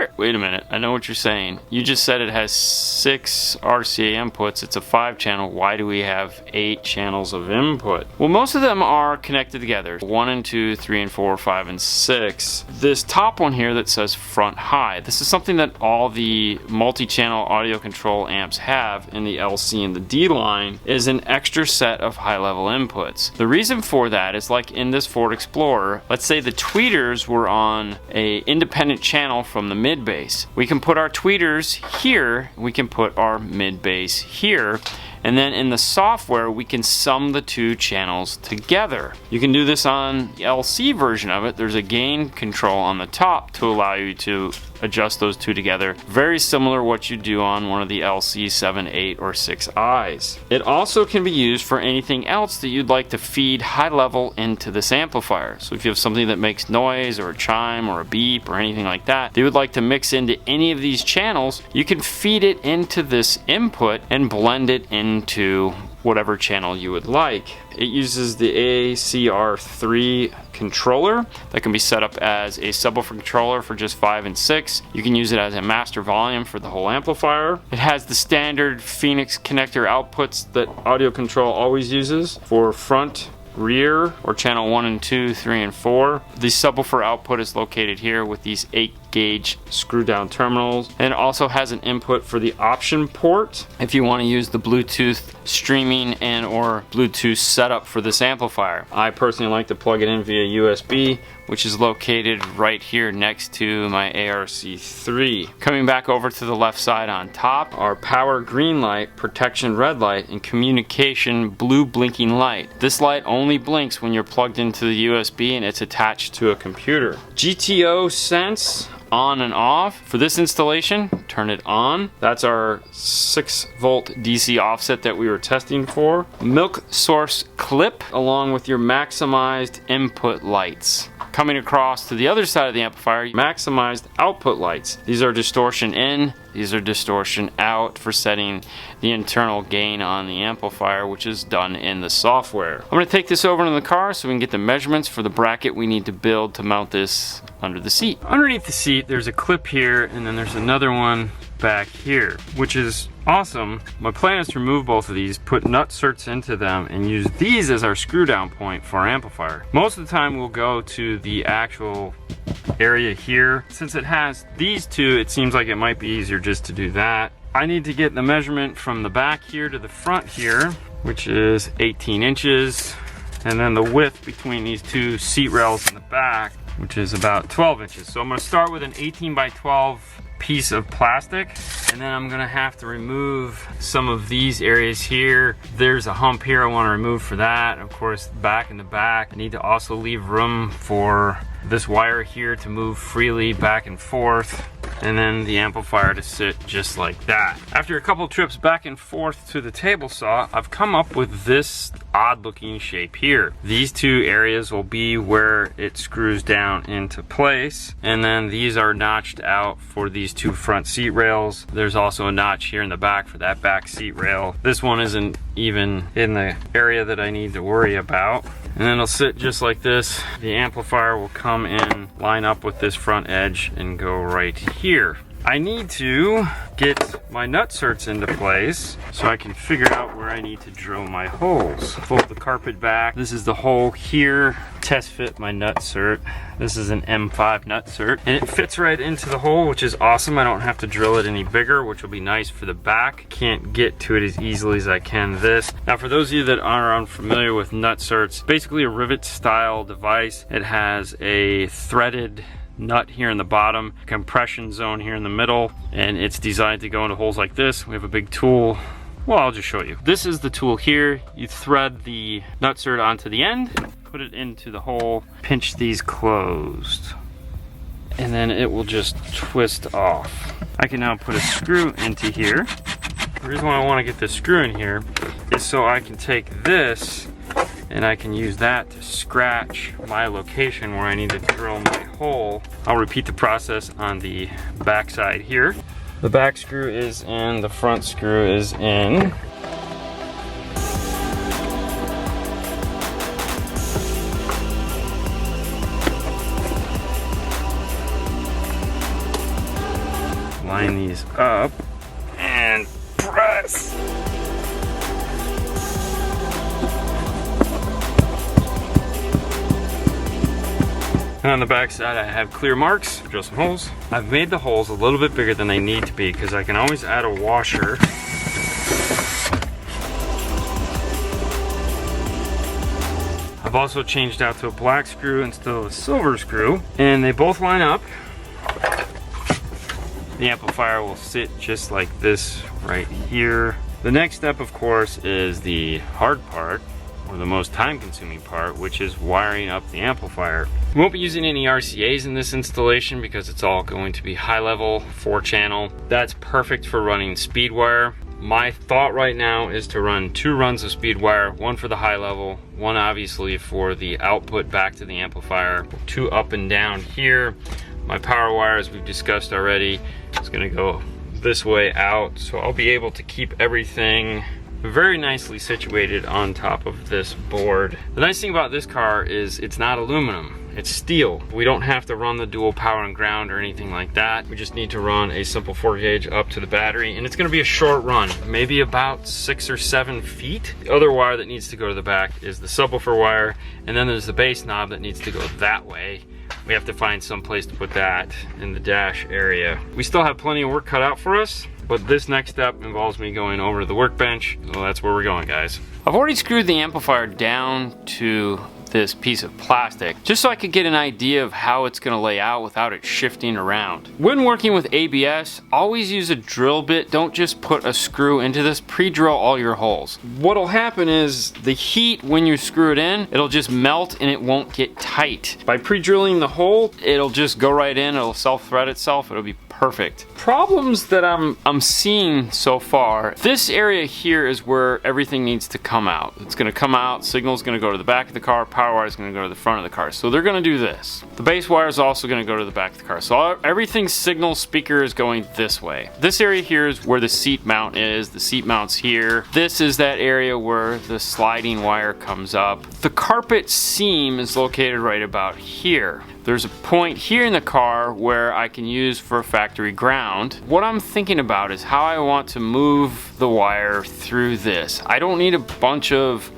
here. Wait a minute, I know what you're saying. You just said it has 6 RCA inputs. It's a 5-channel. Why do we have 8 channels of input? Well, most of them are connected together. 1 and 2, 3 and 4, 5 and 6. This top one here that says front high, this is something that all the multi-channel audio control amps have in the LC and the D line, is an extra set of high-level inputs. The reason for that is, like in this Ford Explorer, let's say the tweeters were on a independent channel from the mid bass. We can put our tweeters here, we can put our mid bass here, and then in the software we can sum the 2 channels together. You can do this on the LC version of it. There's a gain control on the top to allow you to adjust those 2 together. Very similar what you do on one of the LC 7, 8, or 6Is. It also can be used for anything else that you'd like to feed high level into this amplifier. So if you have something that makes noise or a chime or a beep or anything like that you would like to mix into any of these channels, you can feed it into this input and blend it into whatever channel you would like. It uses the ACR3 controller that can be set up as a subwoofer controller for just 5 and 6. You can use it as a master volume for the whole amplifier. It has the standard Phoenix connector outputs that audio control always uses for front, rear, or channel 1 and 2, 3 and 4. The subwoofer output is located here with these 8-gauge screw down terminals, and it also has an input for the option port if you want to use the Bluetooth streaming and or Bluetooth setup for this amplifier. I personally like to plug it in via USB, which is located right here next to my ARC3. Coming back over to the left side on top, our power green light, protection red light, and communication blue blinking light. This light only blinks when you're plugged into the USB and it's attached to a computer. GTO sense on and off. For this installation, turn it on. That's our 6-volt DC offset that we were testing for. Milk source clip along with your maximized input lights. Coming across to the other side of the amplifier, maximized output lights. These are distortion in, these are distortion out for setting the internal gain on the amplifier, which is done in the software. I'm going to take this over to the car so we can get the measurements for the bracket we need to build to mount this under the seat. Underneath the seat, there's a clip here, and then there's another one back here, which is awesome. My plan is to remove both of these, put nut certs into them, and use these as our screw down point for our amplifier. Most of the time we'll go to the actual area here. Since it has these 2, it seems like it might be easier just to do that. I need to get the measurement from the back here to the front here, which is 18 inches, and then the width between these 2 seat rails in the back, which is about 12 inches. So I'm going to start with an 18 by 12 piece of plastic, and then I'm gonna have to remove some of these areas here. There's a hump here I want to remove for that. Of course, back in the back, I need to also leave room for this wire here to move freely back and forth, and then the amplifier to sit just like that. After a couple trips back and forth to the table saw, I've come up with this odd looking shape here. These 2 areas will be where it screws down into place, and then these are notched out for these 2 front seat rails. There's also a notch here in the back for that back seat rail. This one isn't even in the area that I need to worry about. And then it'll sit just like this. The amplifier will come in, line up with this front edge, and go right here. I need to get my nut certs into place so I can figure out where I need to drill my holes. Fold the carpet back. This is the hole here. Test fit my nut cert. This is an M5 nut cert, and it fits right into the hole, which is awesome. I don't have to drill it any bigger, which will be nice for the back. Can't get to it as easily as I can this. Now, for those of you that are unfamiliar with nut certs, basically a rivet style device. It has a threaded nut here in the bottom, compression zone here in the middle, and it's designed to go into holes like this. We have a big tool. Well, I'll just show you. This is the tool here. You thread the nut cert onto the end, put it into the hole, pinch these closed, and then it will just twist off. I can now put a screw into here. The reason why I want to get this screw in here is so I can take this and I can use that to scratch my location where I need to drill my hole. I'll repeat the process on the back side here. The back screw is in, the front screw is in. these up and press. And on the back side, I have clear marks, drill some holes. I've made the holes a little bit bigger than they need to be because I can always add a washer. I've also changed out to a black screw instead of a silver screw, and they both line up. The amplifier will sit just like this right here. The next step, of course, is the hard part, or the most time-consuming part, which is wiring up the amplifier. We won't be using any RCAs in this installation because it's all going to be high-level 4-channel. That's perfect for running speed wire. My thought right now is to run 2 runs of speed wire, 1 for the high level, 1 obviously for the output back to the amplifier, 2 up and down here. My power wire, as we've discussed already, is gonna go this way out, so I'll be able to keep everything very nicely situated on top of this board. The nice thing about this car is it's not aluminum, it's steel. We don't have to run the dual power and ground or anything like that. We just need to run a simple 4-gauge up to the battery, and it's gonna be a short run, maybe about 6 or 7 feet. The other wire that needs to go to the back is the subwoofer wire, and then there's the bass knob that needs to go that way. We have to find some place to put that in the dash area. We still have plenty of work cut out for us, but this next step involves me going over to the workbench, so that's where we're going, guys. I've already screwed the amplifier down to this piece of plastic just so I could get an idea of how it's going to lay out without it shifting around. When working with ABS, always use a drill bit. Don't just put a screw into this. Pre-drill all your holes. What'll happen is the heat, when you screw it in, it'll just melt and it won't get tight. By pre-drilling the hole, it'll just go right in, it'll self-thread itself, it'll be perfect. Problems that I'm seeing so far, this area here is where everything needs to come out. It's gonna come out, signal's gonna go to the back of the car, power wire is gonna go to the front of the car. So they're gonna do this. The base wire is also gonna go to the back of the car. So everything's signal speaker is going this way. This area here is where the seat mount is. The seat mount's here. This is that area where the sliding wire comes up. The carpet seam is located right about here. There's a point here in the car where I can use for factory ground. What I'm thinking about is how I want to move the wire through this. I don't need a bunch of,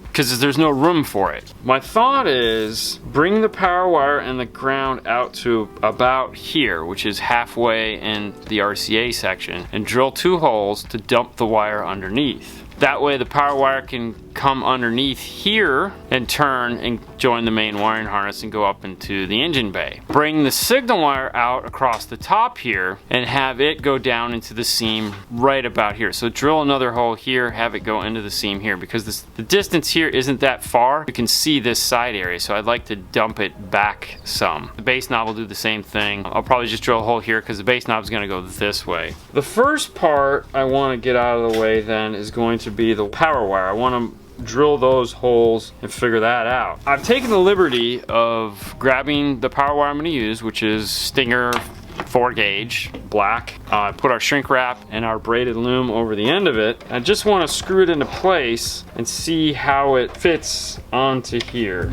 because there's no room for it. My thought is bring the power wire and the ground out to about here, which is halfway in the RCA section, and drill 2 holes to dump the wire underneath. That way the power wire can come underneath here and turn and join the main wiring harness and go up into the engine bay. Bring the signal wire out across the top here and have it go down into the seam right about here. So drill another hole here, have it go into the seam here, because the distance here isn't that far. You can see this side area, so I'd like to dump it back some. The base knob will do the same thing. I'll probably just drill a hole here because the base knob is going to go this way. The first part I want to get out of the way then is going to be the power wire. I want to drill those holes and figure that out. I've taken the liberty of grabbing the power wire I'm going to use, which is Stinger 4-gauge black. Put our shrink wrap and our braided loom over the end of it. I just want to screw it into place and see how it fits onto here.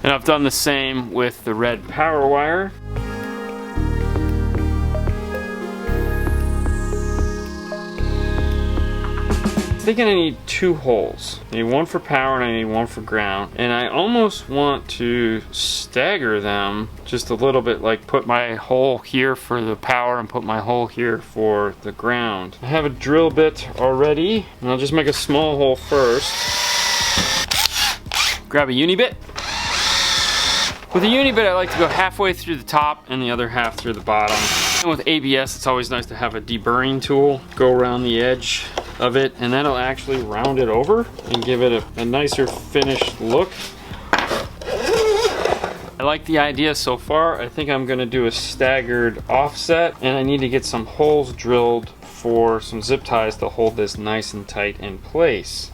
And I've done the same with the red power wire. I think I need 2 holes. I need 1 for power and I need 1 for ground. And I almost want to stagger them just a little bit, like put my hole here for the power and put my hole here for the ground. I have a drill bit already, and I'll just make a small hole first. Grab a uni bit. With a uni bit, I like to go halfway through the top and the other half through the bottom. And with ABS, it's always nice to have a deburring tool. Go around the edge of it, and that'll actually round it over and give it a nicer finished look. I like the idea so far. I think I'm gonna do a staggered offset, and I need to get some holes drilled for some zip ties to hold this nice and tight in place.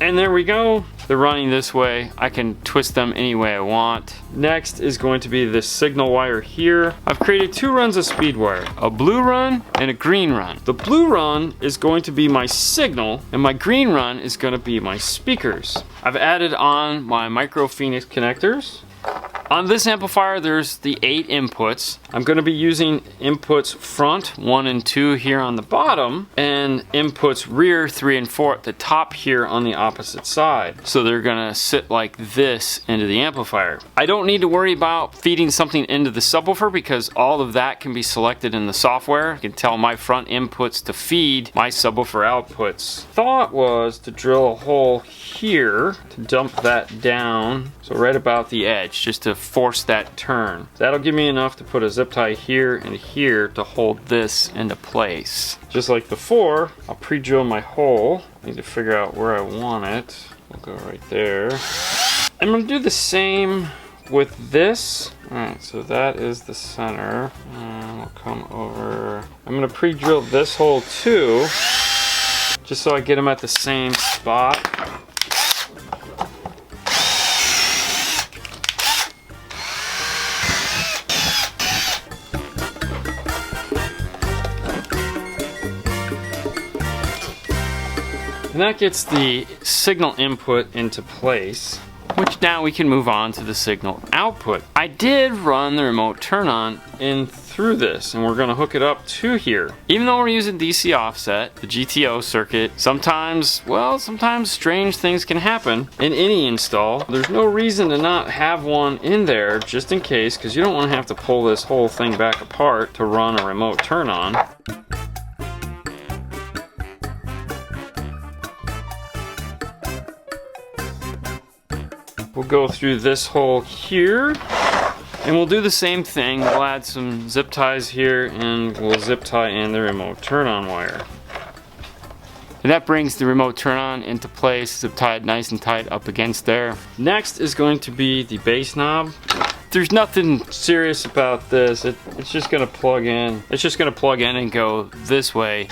And there we go. They're running this way. I can twist them any way I want. Next is going to be this signal wire here. I've created 2 runs of speed wire, a blue run and a green run. The blue run is going to be my signal, and my green run is going to be my speakers. I've added on my micro Phoenix connectors. On this amplifier, there's the 8 inputs. I'm going to be using inputs front 1 and 2 here on the bottom, and inputs rear 3 and 4 at the top here on the opposite side. So they're going to sit like this into the amplifier. I don't need to worry about feeding something into the subwoofer because all of that can be selected in the software. I can tell my front inputs to feed my subwoofer outputs. Thought was to drill a hole here to dump that down, so right about the edge, just to force that turn. That'll give me enough to put a zip tie here and here to hold this into place. Just like before, I'll pre-drill my hole. I need to figure out where I want it. We'll go right there. I'm gonna do the same with this. Alright, so that is the center. And we'll come over. I'm gonna pre-drill this hole too, just so I get them at the same spot. And that gets the signal input into place, which now we can move on to the signal output. I did run the remote turn on in through this, and we're gonna hook it up to here. Even though we're using DC offset, the GTO circuit, sometimes strange things can happen in any install. There's no reason to not have one in there just in case, because you don't wanna have to pull this whole thing back apart to run a remote turn on. We'll go through this hole here, and we'll do the same thing. We'll add some zip ties here, and we'll zip tie in the remote turn on wire. And that brings the remote turn on into place, zip tied nice and tight up against there. Next is going to be the bass knob. There's nothing serious about this. It's just gonna plug in. It's just gonna plug in and go this way.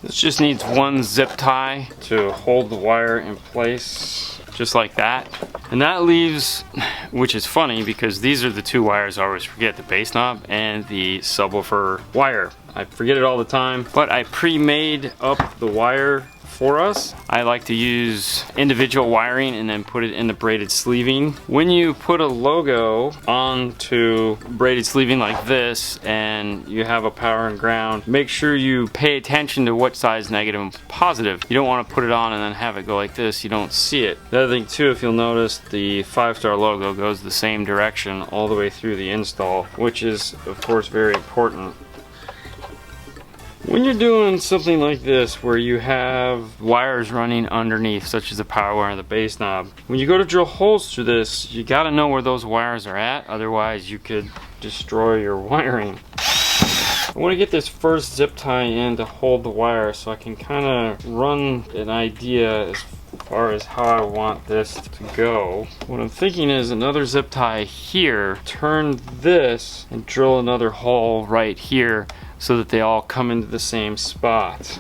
This just needs 1 zip tie to hold the wire in place, just like that. And that leaves, which is funny because these are the 2 wires I always forget, the bass knob and the subwoofer wire. I forget it all the time, but I pre-made up the wire for us. I like to use individual wiring and then put it in the braided sleeving. When you put a logo onto braided sleeving like this and you have a power and ground, make sure you pay attention to what size negative and positive. You don't want to put it on and then have it go like this. You don't see it. The other thing too, if you'll notice, the 5-star logo goes the same direction all the way through the install, which is of course very important. When you're doing something like this where you have wires running underneath, such as the power wire and the bass knob, when you go to drill holes through this, you gotta know where those wires are at, otherwise you could destroy your wiring. I want to get this first zip tie in to hold the wire so I can kind of run an idea as far as how I want this to go. What I'm thinking is another zip tie here, turn this and drill another hole right here so that they all come into the same spot.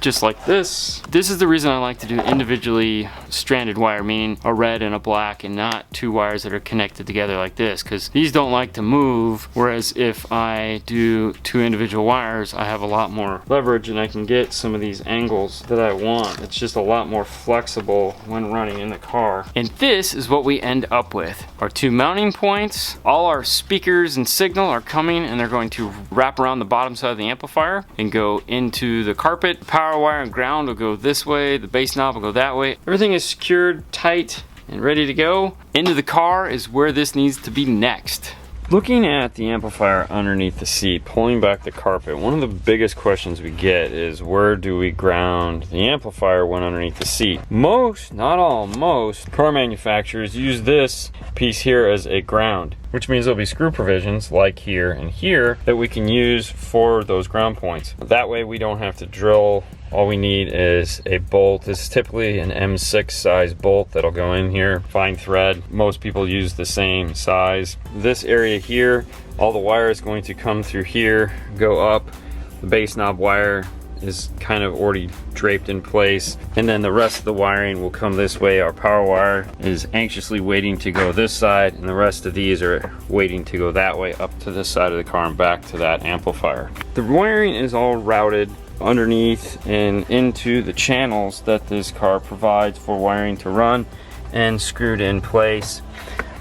Just like this. This is the reason I like to do individually stranded wire, meaning a red and a black, and not 2 wires that are connected together like this, because these don't like to move, whereas if I do 2 individual wires, I have a lot more leverage and I can get some of these angles that I want. It's just a lot more flexible when running in the car. And this is what we end up with. Our 2 mounting points, all our speakers and signal are coming, and they're going to wrap around the bottom side of the amplifier and go into the carpet. Power wire and ground will go this way, the bass knob will go that way. Everything is secured tight and ready to go. Into the car is where this needs to be next. Looking at the amplifier underneath the seat, pulling back the carpet, one of the biggest questions we get is where do we ground the amplifier when underneath the seat? Most, not all, most car manufacturers use this piece here as a ground, which means there'll be screw provisions like here and here that we can use for those ground points. That way we don't have to drill. All we need is a bolt. This is typically an M6 size bolt that'll go in here. Fine thread. Most people use the same size. This area here, all the wire is going to come through here, go up, The bass knob wire is kind of already draped in place, and then the rest of the wiring will come this way. Our power wire is anxiously waiting to go this side, and the rest of these are waiting to go that way up to this side of the car and back to that amplifier. The wiring is all routed underneath and into the channels that this car provides for wiring to run and screwed in place.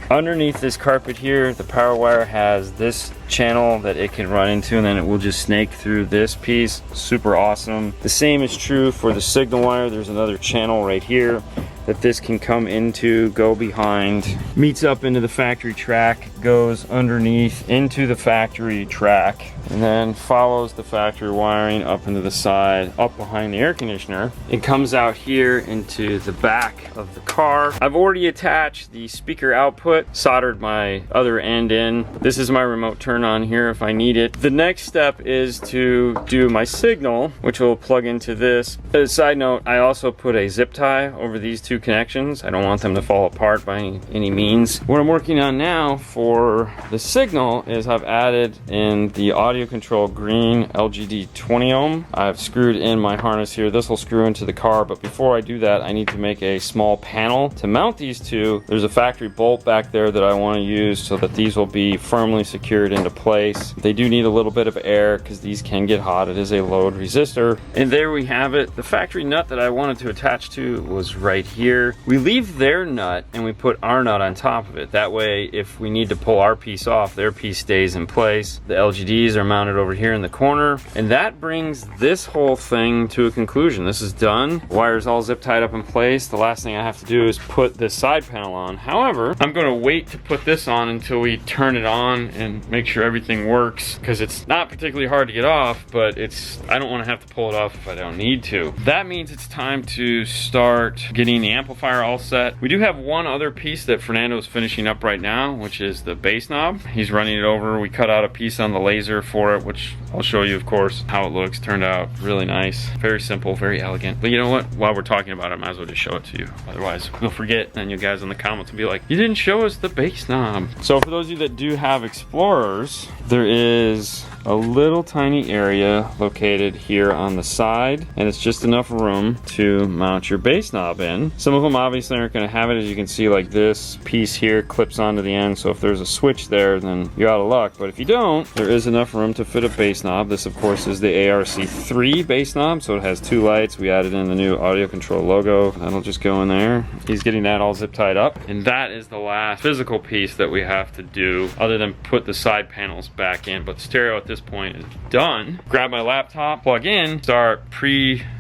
Underneath this carpet here, the power wire has this channel that it can run into, and then it will just snake through this piece. Super awesome. The same is true for the signal wire. There's another channel right here that this can come into, go behind, meets up into the factory track, goes underneath into the factory track, and then follows the factory wiring up into the side, up behind the air conditioner. It comes out here into the back of the car. I've already attached the speaker output, soldered my other end in. This is my remote turn on here if I need it. The next step is to do my signal, which will plug into this. As a side note, I also put a zip tie over these two connections. I don't want them to fall apart by any means. What I'm working on now for the signal is I've added in the audio control green LGD 20 ohm. I've screwed in my harness here. This will screw into the car, but before I do that, I need to make a small panel to mount these two. There's a factory bolt back there that I want to use so that these will be firmly secured into place. They do need a little bit of air because these can get hot. It is a load resistor. And there we have it. The factory nut that I wanted to attach to was right here. We leave their nut and we put our nut on top of it. That way, if we need to pull our piece off, their piece stays in place. The LGDs are mounted over here in the corner, and that brings this whole thing to a conclusion. This is done. The wire's all zip tied up in place. The last thing I have to do is put this side panel on. However, I'm going to wait to put this on until we turn it on and make sure everything works, because it's not particularly hard to get off, but I don't want to have to pull it off if I don't need to. That means it's time to start getting the amplifier all set. We do have one other piece that Fernando is finishing up right now, which is the bass knob. He's running it over. We cut out a piece on the laser for it, which I'll show you, of course, how it looks. Turned out really nice. Very simple, very elegant. But you know what? While we're talking about it, I might as well just show it to you. Otherwise, we'll forget, and you guys in the comments will be like, you didn't show us the bass knob. So for those of you that do have Explorers, there is a little tiny area located here on the side, and it's just enough room to mount your bass knob in. Some of them obviously aren't going to have it. As you can see, like this piece here clips onto the end, so if there's a switch there, then you're out of luck. But if you don't, there is enough room to fit a bass knob. This of course is the ARC3 bass knob, so it has two lights. We added in the new audio control logo. That'll just go in there. He's getting that all zip tied up, and that is the last physical piece that we have to do other than put the side panels back in. But the stereo at this point is done. Grab my laptop, plug in, start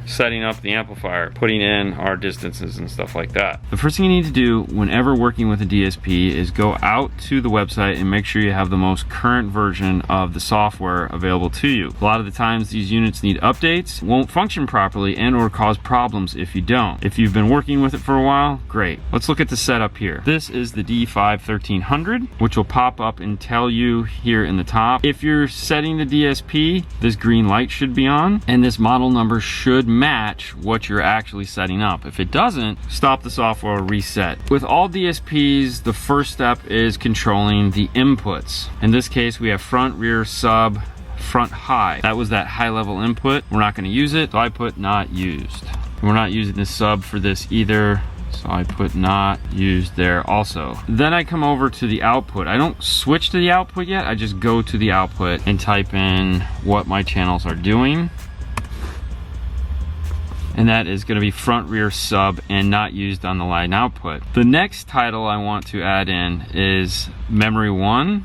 setting up the amplifier, putting in our distances and stuff like that. The first thing you need to do whenever working with a DSP is go out to the website and make sure you have the most current version of the software available to you. A lot of the times these units need updates, won't function properly, and or cause problems if you don't. If you've been working with it for a while, great. Let's look at the setup here. This is the D5 1300, which will pop up and tell you here in the top. If you're setting the DSP, this green light should be on, and this model number should match what you're actually setting up. If it doesn't, stop the software, reset. With all DSPs, the first step is controlling the inputs. In this case, we have front, rear, sub, front, high. That was that high level input. We're not going to use it, so I put not used. We're not using the sub for this either, so I put not used there also. Then I come over to the output. I don't switch to the output yet, I just go to the output and type in what my channels are doing. And that is going to be front, rear, sub, and not used on the line output. The next title I want to add in is memory 1,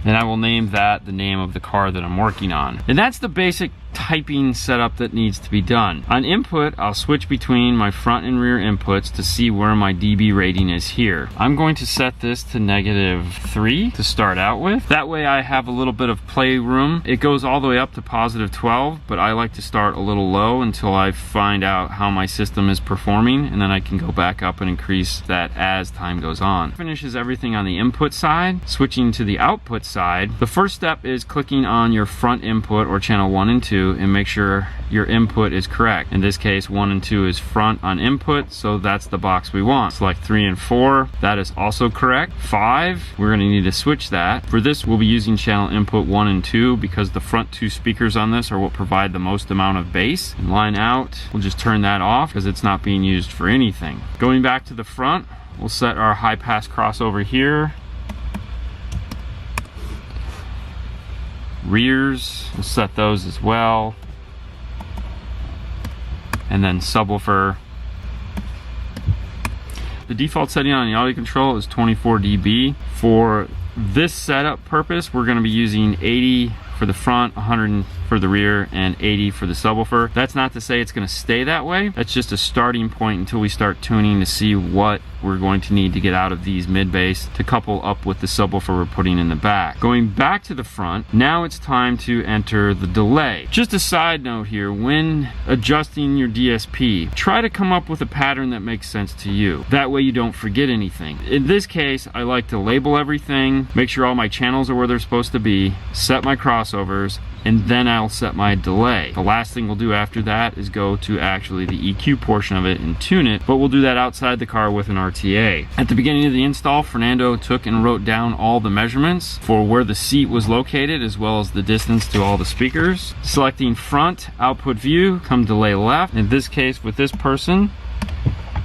and I will name that the name of the car that I'm working on. And that's the basic typing setup that needs to be done. On input, I'll switch between my front and rear inputs to see where my dB rating is here. I'm going to set this to -3 to start out with. That way I have a little bit of play room. It goes all the way up to +12, but I like to start a little low until I find out how my system is performing, and then I can go back up and increase that as time goes on. Finishes everything on the input side. Switching to the output side, the first step is clicking on your front input or channel 1 and 2. to and make sure your input is correct. In this case, 1 and 2 is front on input, so that's the box we want. Select 3 and 4, that is also correct. 5, we're gonna need to switch that. For this, we'll be using channel input 1 and 2 because the front 2 speakers on this are what provide the most amount of bass. And line out, we'll just turn that off because it's not being used for anything. Going back to the front, we'll set our high pass crossover here. Rears, we'll set those as well. And then subwoofer. The default setting on the audio control is 24 dB. For this setup purpose, we're going to be using 80 for the front, 100 for the rear, and 80 for the subwoofer. That's not to say it's going to stay that way. That's just a starting point until we start tuning to see what we're going to need to get out of these mid bass to couple up with the subwoofer we're putting in the back. Going back to the front, now it's time to enter the delay. Just a side note here, when adjusting your DSP, try to come up with a pattern that makes sense to you. That way you don't forget anything. In this case, I like to label everything, make sure all my channels are where they're supposed to be, set my crossovers, and then I'll set my delay. The last thing we'll do after that is go to actually the EQ portion of it and tune it, but we'll do that outside the car with an RTA. At the beginning of the install, Fernando took and wrote down all the measurements for where the seat was located as well as the distance to all the speakers. Selecting front output view, come delay left. In this case with this person,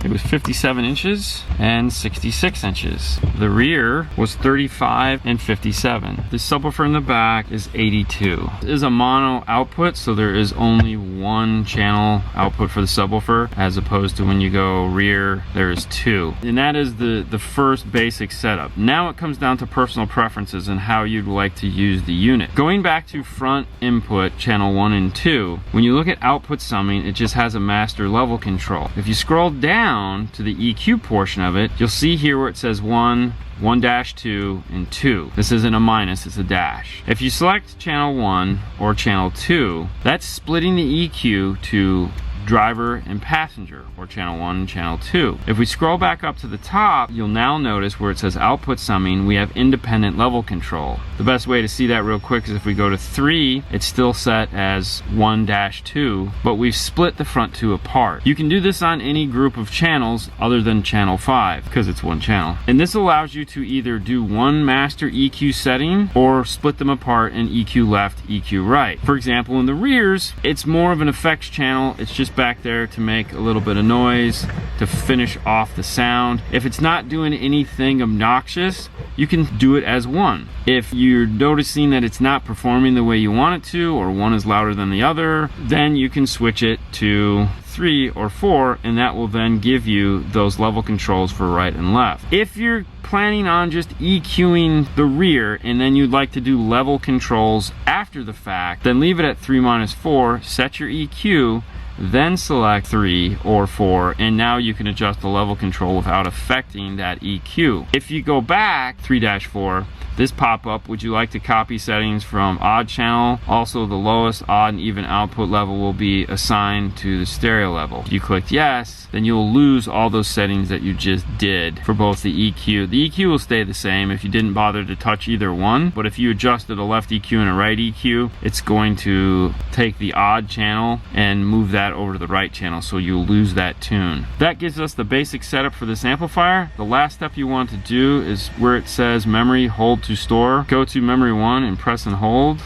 it was 57 inches and 66 inches. The rear was 35 and 57. The subwoofer in the back is 82. It is a mono output, so there is only one channel output for the subwoofer, as opposed to when you go rear, there is 2. And that is the first basic setup. Now it comes down to personal preferences and how you'd like to use the unit. Going back to front input, channel 1 and 2, when you look at output summing, it just has a master level control. If you scroll down to the EQ portion of it, you'll see here where it says 1, 1-2, and 2. This isn't a minus, it's a dash. If you select channel 1 or channel 2, that's splitting the EQ to driver and passenger, or channel 1 and channel 2. If we scroll back up to the top, you'll now notice where it says output summing, we have independent level control. The best way to see that real quick is if we go to 3, it's still set as 1-2, but we've split the front 2 apart. You can do this on any group of channels other than channel 5, because it's one channel. And this allows you to either do one master EQ setting or split them apart and EQ left, EQ right. For example, in the rears, it's more of an effects channel. It's just back there to make a little bit of noise to finish off the sound. If it's not doing anything obnoxious, you can do it as 1. If you're noticing that it's not performing the way you want it to, or one is louder than the other, then you can switch it to 3 or 4, and that will then give you those level controls for right and left. If you're planning on just EQing the rear and then you'd like to do level controls after the fact, then leave it at 3-4, set your EQ, then select 3 or 4, and now you can adjust the level control without affecting that EQ. If you go back 3-4, this pop-up, would you like to copy settings from odd channel? Also, the lowest odd and even output level will be assigned to the stereo level. If you clicked yes, then you'll lose all those settings that you just did for both the EQ. The EQ will stay the same if you didn't bother to touch either one, but if you adjusted a left EQ and a right EQ, it's going to take the odd channel and move that over to the right channel, so you'll lose that tune. That gives us the basic setup for this amplifier. The last step you want to do is where it says memory, hold to store. Go to memory 1 and press and hold.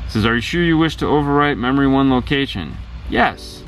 It says, are you sure you wish to overwrite memory 1 location? Yes.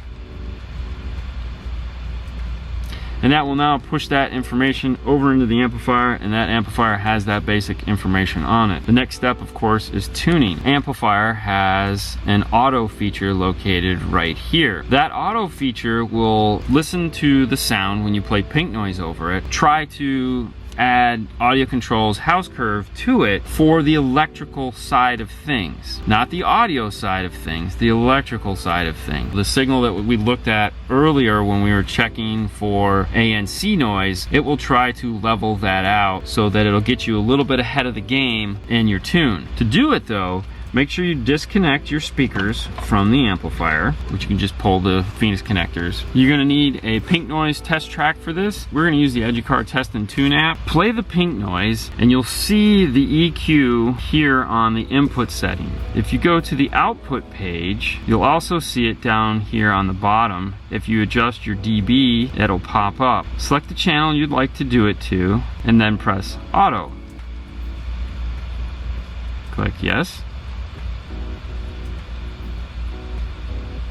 And that will now push that information over into the amplifier, and that amplifier has that basic information on it. The next step, of course, is tuning. Amplifier has an auto feature located right here. That auto feature will listen to the sound when you play pink noise over it, try to add audio controls house curve to it for the electrical side of things, not the audio side of things, the electrical side of things. The signal that we looked at earlier when we were checking for ANC noise, it will try to level that out so that it'll get you a little bit ahead of the game in your tune. To do it though, make sure you disconnect your speakers from the amplifier, which you can just pull the Phoenix connectors. You're gonna need a pink noise test track for this. We're gonna use the EduCard Test and Tune app. Play the pink noise and you'll see the EQ here on the input setting. If you go to the output page, you'll also see it down here on the bottom. If you adjust your dB, it'll pop up. Select the channel you'd like to do it to and then press auto. Click yes.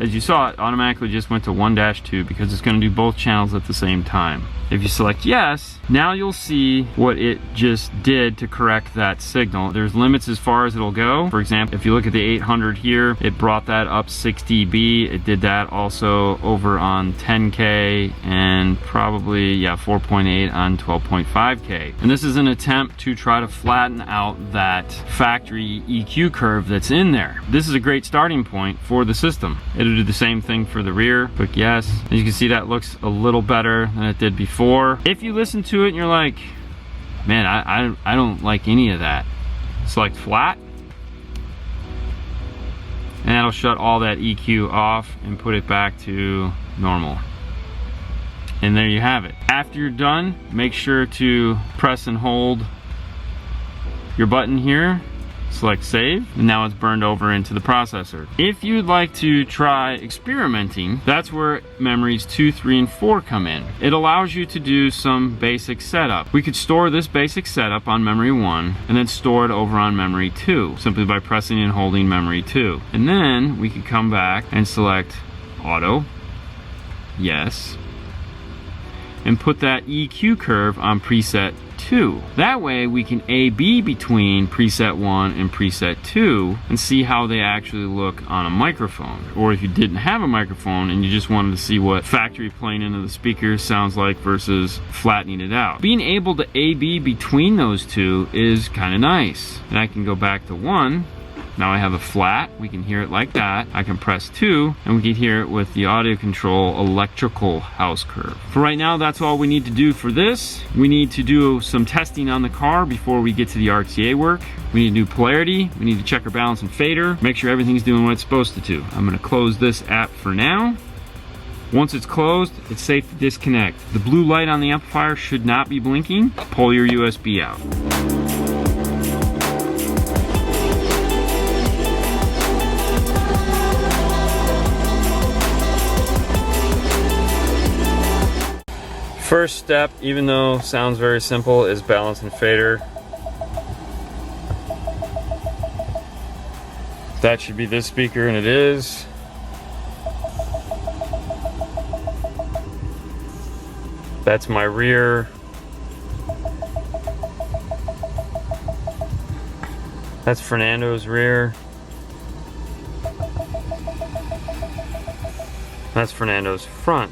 As you saw, it automatically just went to 1-2 because it's going to do both channels at the same time. If you select yes, now you'll see what it just did to correct that signal. There's limits as far as it'll go. For example, if you look at the 800 here, it brought that up 6 dB. It did that also over on 10K and probably, yeah, 4.8 on 12.5K. And this is an attempt to try to flatten out that factory EQ curve that's in there. This is a great starting point for the system. It'll do the same thing for the rear. Click yes. As you can see, that looks a little better than it did before. If you listen to it and you're like, man, I don't like any of that, select flat, and that'll shut all that EQ off and put it back to normal. And there you have it. After you're done, make sure to press and hold your button here, select save, and now it's burned over into the processor. If you'd like to try experimenting, that's where memories 2, 3, and 4 come in. It allows you to do some basic setup. We could store this basic setup on memory 1 and then store it over on memory 2 simply by pressing and holding memory 2. And then we could come back and select auto, yes, and put that EQ curve on preset 2. That way we can A/B between preset 1 and preset 2 and see how they actually look on a microphone. Or if you didn't have a microphone and you just wanted to see what factory playing into the speakers sounds like versus flattening it out. Being able to A/B between those two is kind of nice. And I can go back to 1. Now I have a flat, we can hear it like that. I can press 2, and we can hear it with the audio control electrical house curve. For right now, that's all we need to do for this. We need to do some testing on the car before we get to the RTA work. We need to do polarity, we need to check our balance and fader, make sure everything's doing what it's supposed to do. I'm gonna close this app for now. Once it's closed, it's safe to disconnect. The blue light on the amplifier should not be blinking. Pull your USB out. First step, even though sounds very simple, is balance and fader. That should be this speaker, and it is. That's my rear. That's Fernando's rear. That's Fernando's front.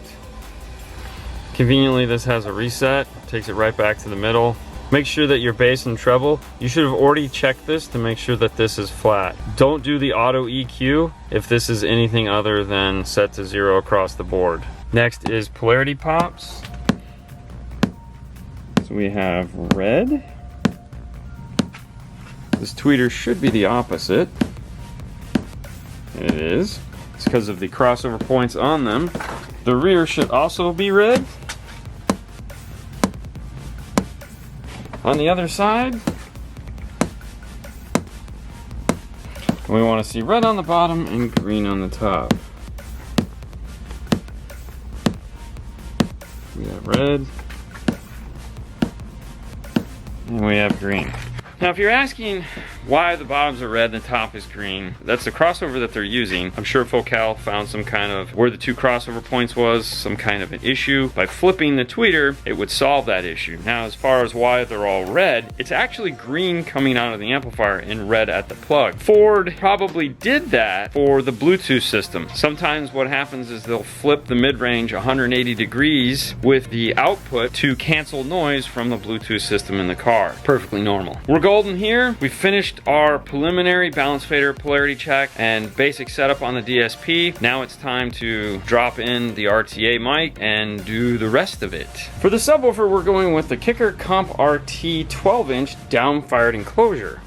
Conveniently, this has a reset, takes it right back to the middle. Make sure that your bass and treble, you should have already checked this to make sure that this is flat. Don't do the auto EQ if this is anything other than set to 0 across the board. Next is polarity pops. So we have red. This tweeter should be the opposite. It is. It's because of the crossover points on them. The rear should also be red. On the other side, we want to see red on the bottom and green on the top. We have red, and we have green. Now, if you're asking why the bottoms are red and the top is green, that's the crossover that they're using. I'm sure Focal found some kind of, where the two crossover points was, some kind of an issue. By flipping the tweeter, it would solve that issue. Now, as far as why they're all red, it's actually green coming out of the amplifier and red at the plug. Ford probably did that for the Bluetooth system. Sometimes what happens is they'll flip the mid-range 180 degrees with the output to cancel noise from the Bluetooth system in the car. Perfectly normal. We're golden here. We finished our preliminary balance fader polarity check and basic setup on the DSP. Now it's time to drop in the RTA mic and do the rest of it. For the subwoofer, we're going with the Kicker Comp RT 12-inch down-fired enclosure.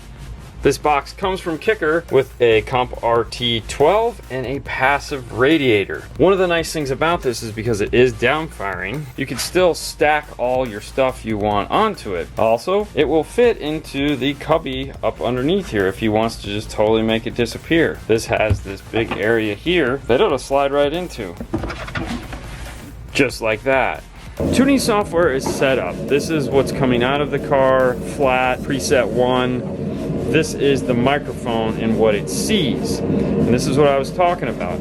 This box comes from Kicker with a Comp RT12 and a passive radiator. One of the nice things about this is because it is downfiring, you can still stack all your stuff you want onto it. Also, it will fit into the cubby up underneath here if he wants to just totally make it disappear. This has this big area here that it'll slide right into. Just like that. Tuning software is set up. This is what's coming out of the car, flat, preset 1. This is the microphone and what it sees. And this is what I was talking about.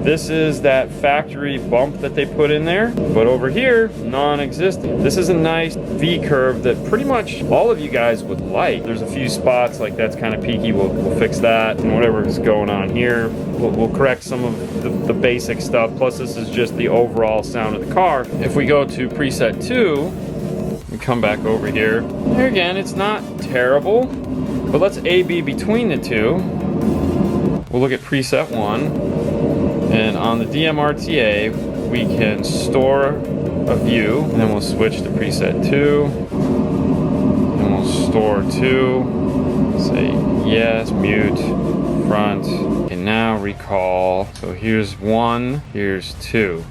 This is that factory bump that they put in there, but over here, non-existent. This is a nice V-curve that pretty much all of you guys would like. There's a few spots like that's kind of peaky. We'll fix that, and whatever is going on here, we'll correct some of the basic stuff. Plus, this is just the overall sound of the car. If we go to preset 2, we come back over here. Here again, it's not terrible, but let's A/B between the two. We'll look at preset 1. And on the DMRTA, we can store a view, and then we'll switch to preset 2, and we'll store 2, say yes, mute, front, and now recall. So here's 1, here's 2.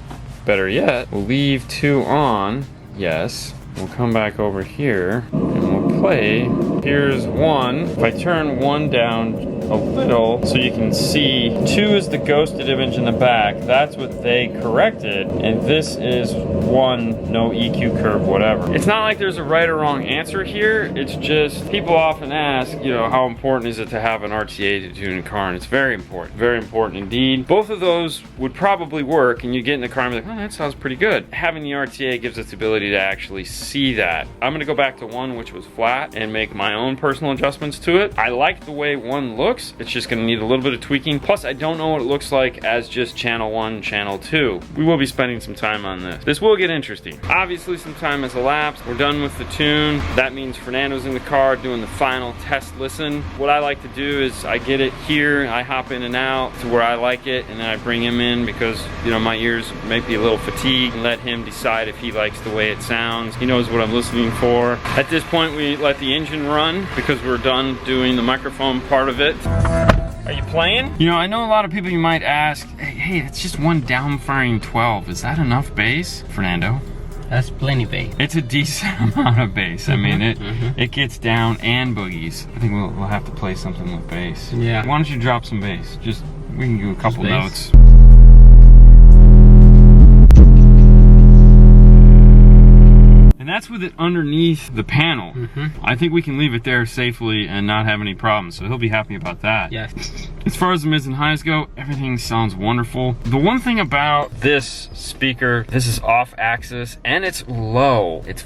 Better yet, we'll leave 2 on, yes. We'll come back over here, and we'll play. Here's 1. If I turn 1 down a little so you can see 2 is the ghosted image in the back. That's what they corrected, and this is 1, no EQ curve, whatever. It's not like there's a right or wrong answer here. It's just people often ask, you know, how important is it to have an RTA to tune a car, and it's very important indeed. Both of those would probably work, and you get in the car and be like, oh, that sounds pretty good. Having the RTA gives us the ability to actually see that. I'm gonna go back to 1, which was flat, and make my own personal adjustments to it. I like the way 1 looks. It's just gonna need a little bit of tweaking. Plus, I don't know what it looks like as just channel 1, channel 2. We will be spending some time on this. This will get interesting. Obviously, some time has elapsed. We're done with the tune. That means Fernando's in the car doing the final test listen. What I like to do is I get it here, I hop in and out to where I like it, and then I bring him in because, you know, my ears may be a little fatigued, and let him decide if he likes the way it sounds. He knows what I'm listening for. At this point, we let the engine run because we're done doing the microphone part of it. Are you playing? You know, I know a lot of people, you might ask, hey, it's just one downfiring 12. Is that enough bass, Fernando? That's plenty bass. It's a decent amount of bass. I mean, it gets down and boogies. I think we'll have to play something with bass. Yeah. Why don't you drop some bass? Just, we can do a couple notes. And that's with it underneath the panel. I think we can leave it there safely and not have any problems, so he'll be happy about that. Yes. As far as the mids and highs go, everything sounds wonderful. The one thing about this speaker, this is off axis and it's low. It's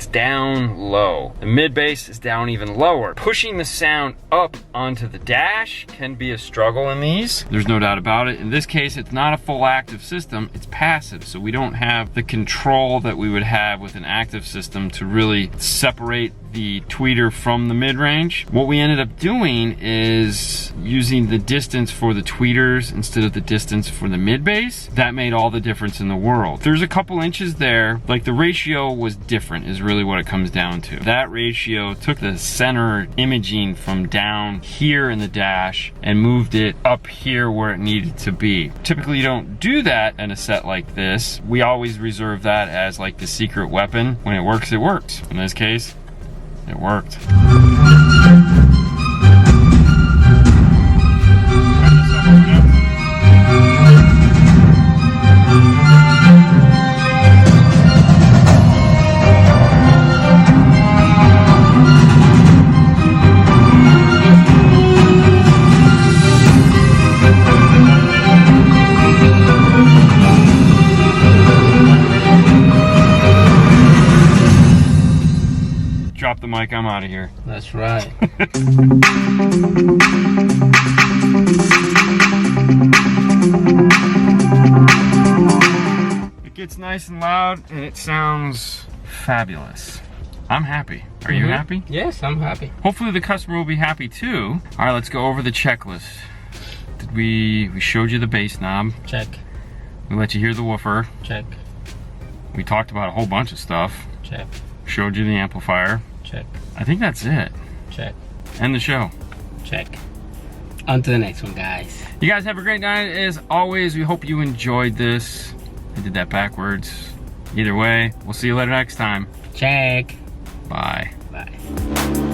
down low. The mid bass is down even lower. Pushing the sound up onto the dash can be a struggle in these. There's no doubt about it. In this case, it's not a full active system, it's passive, so we don't have the control that we would have with an active system to really separate the tweeter from the mid-range. What we ended up doing is using the distance for the tweeters instead of the distance for the mid-bass. That made all the difference in the world. There's a couple inches there, like the ratio was different is really what it comes down to. That ratio took the center imaging from down here in the dash and moved it up here where it needed to be. Typically you don't do that in a set like this. We always reserve that as like the secret weapon. When it works, it works. In this case, it worked. Drop the mic, I'm out of here. That's right. It gets nice and loud and it sounds fabulous. I'm happy. Are you happy? Yes, I'm happy. Hopefully the customer will be happy too. All right, let's go over the checklist. We showed you the bass knob. Check. We let you hear the woofer. Check. We talked about a whole bunch of stuff. Check. Showed you the amplifier. Check. I think that's it. Check. End the show. Check. On to the next one, guys. You guys have a great night. As always, we hope you enjoyed this. I did that backwards. Either way, we'll see you later next time. Check. Bye. Bye.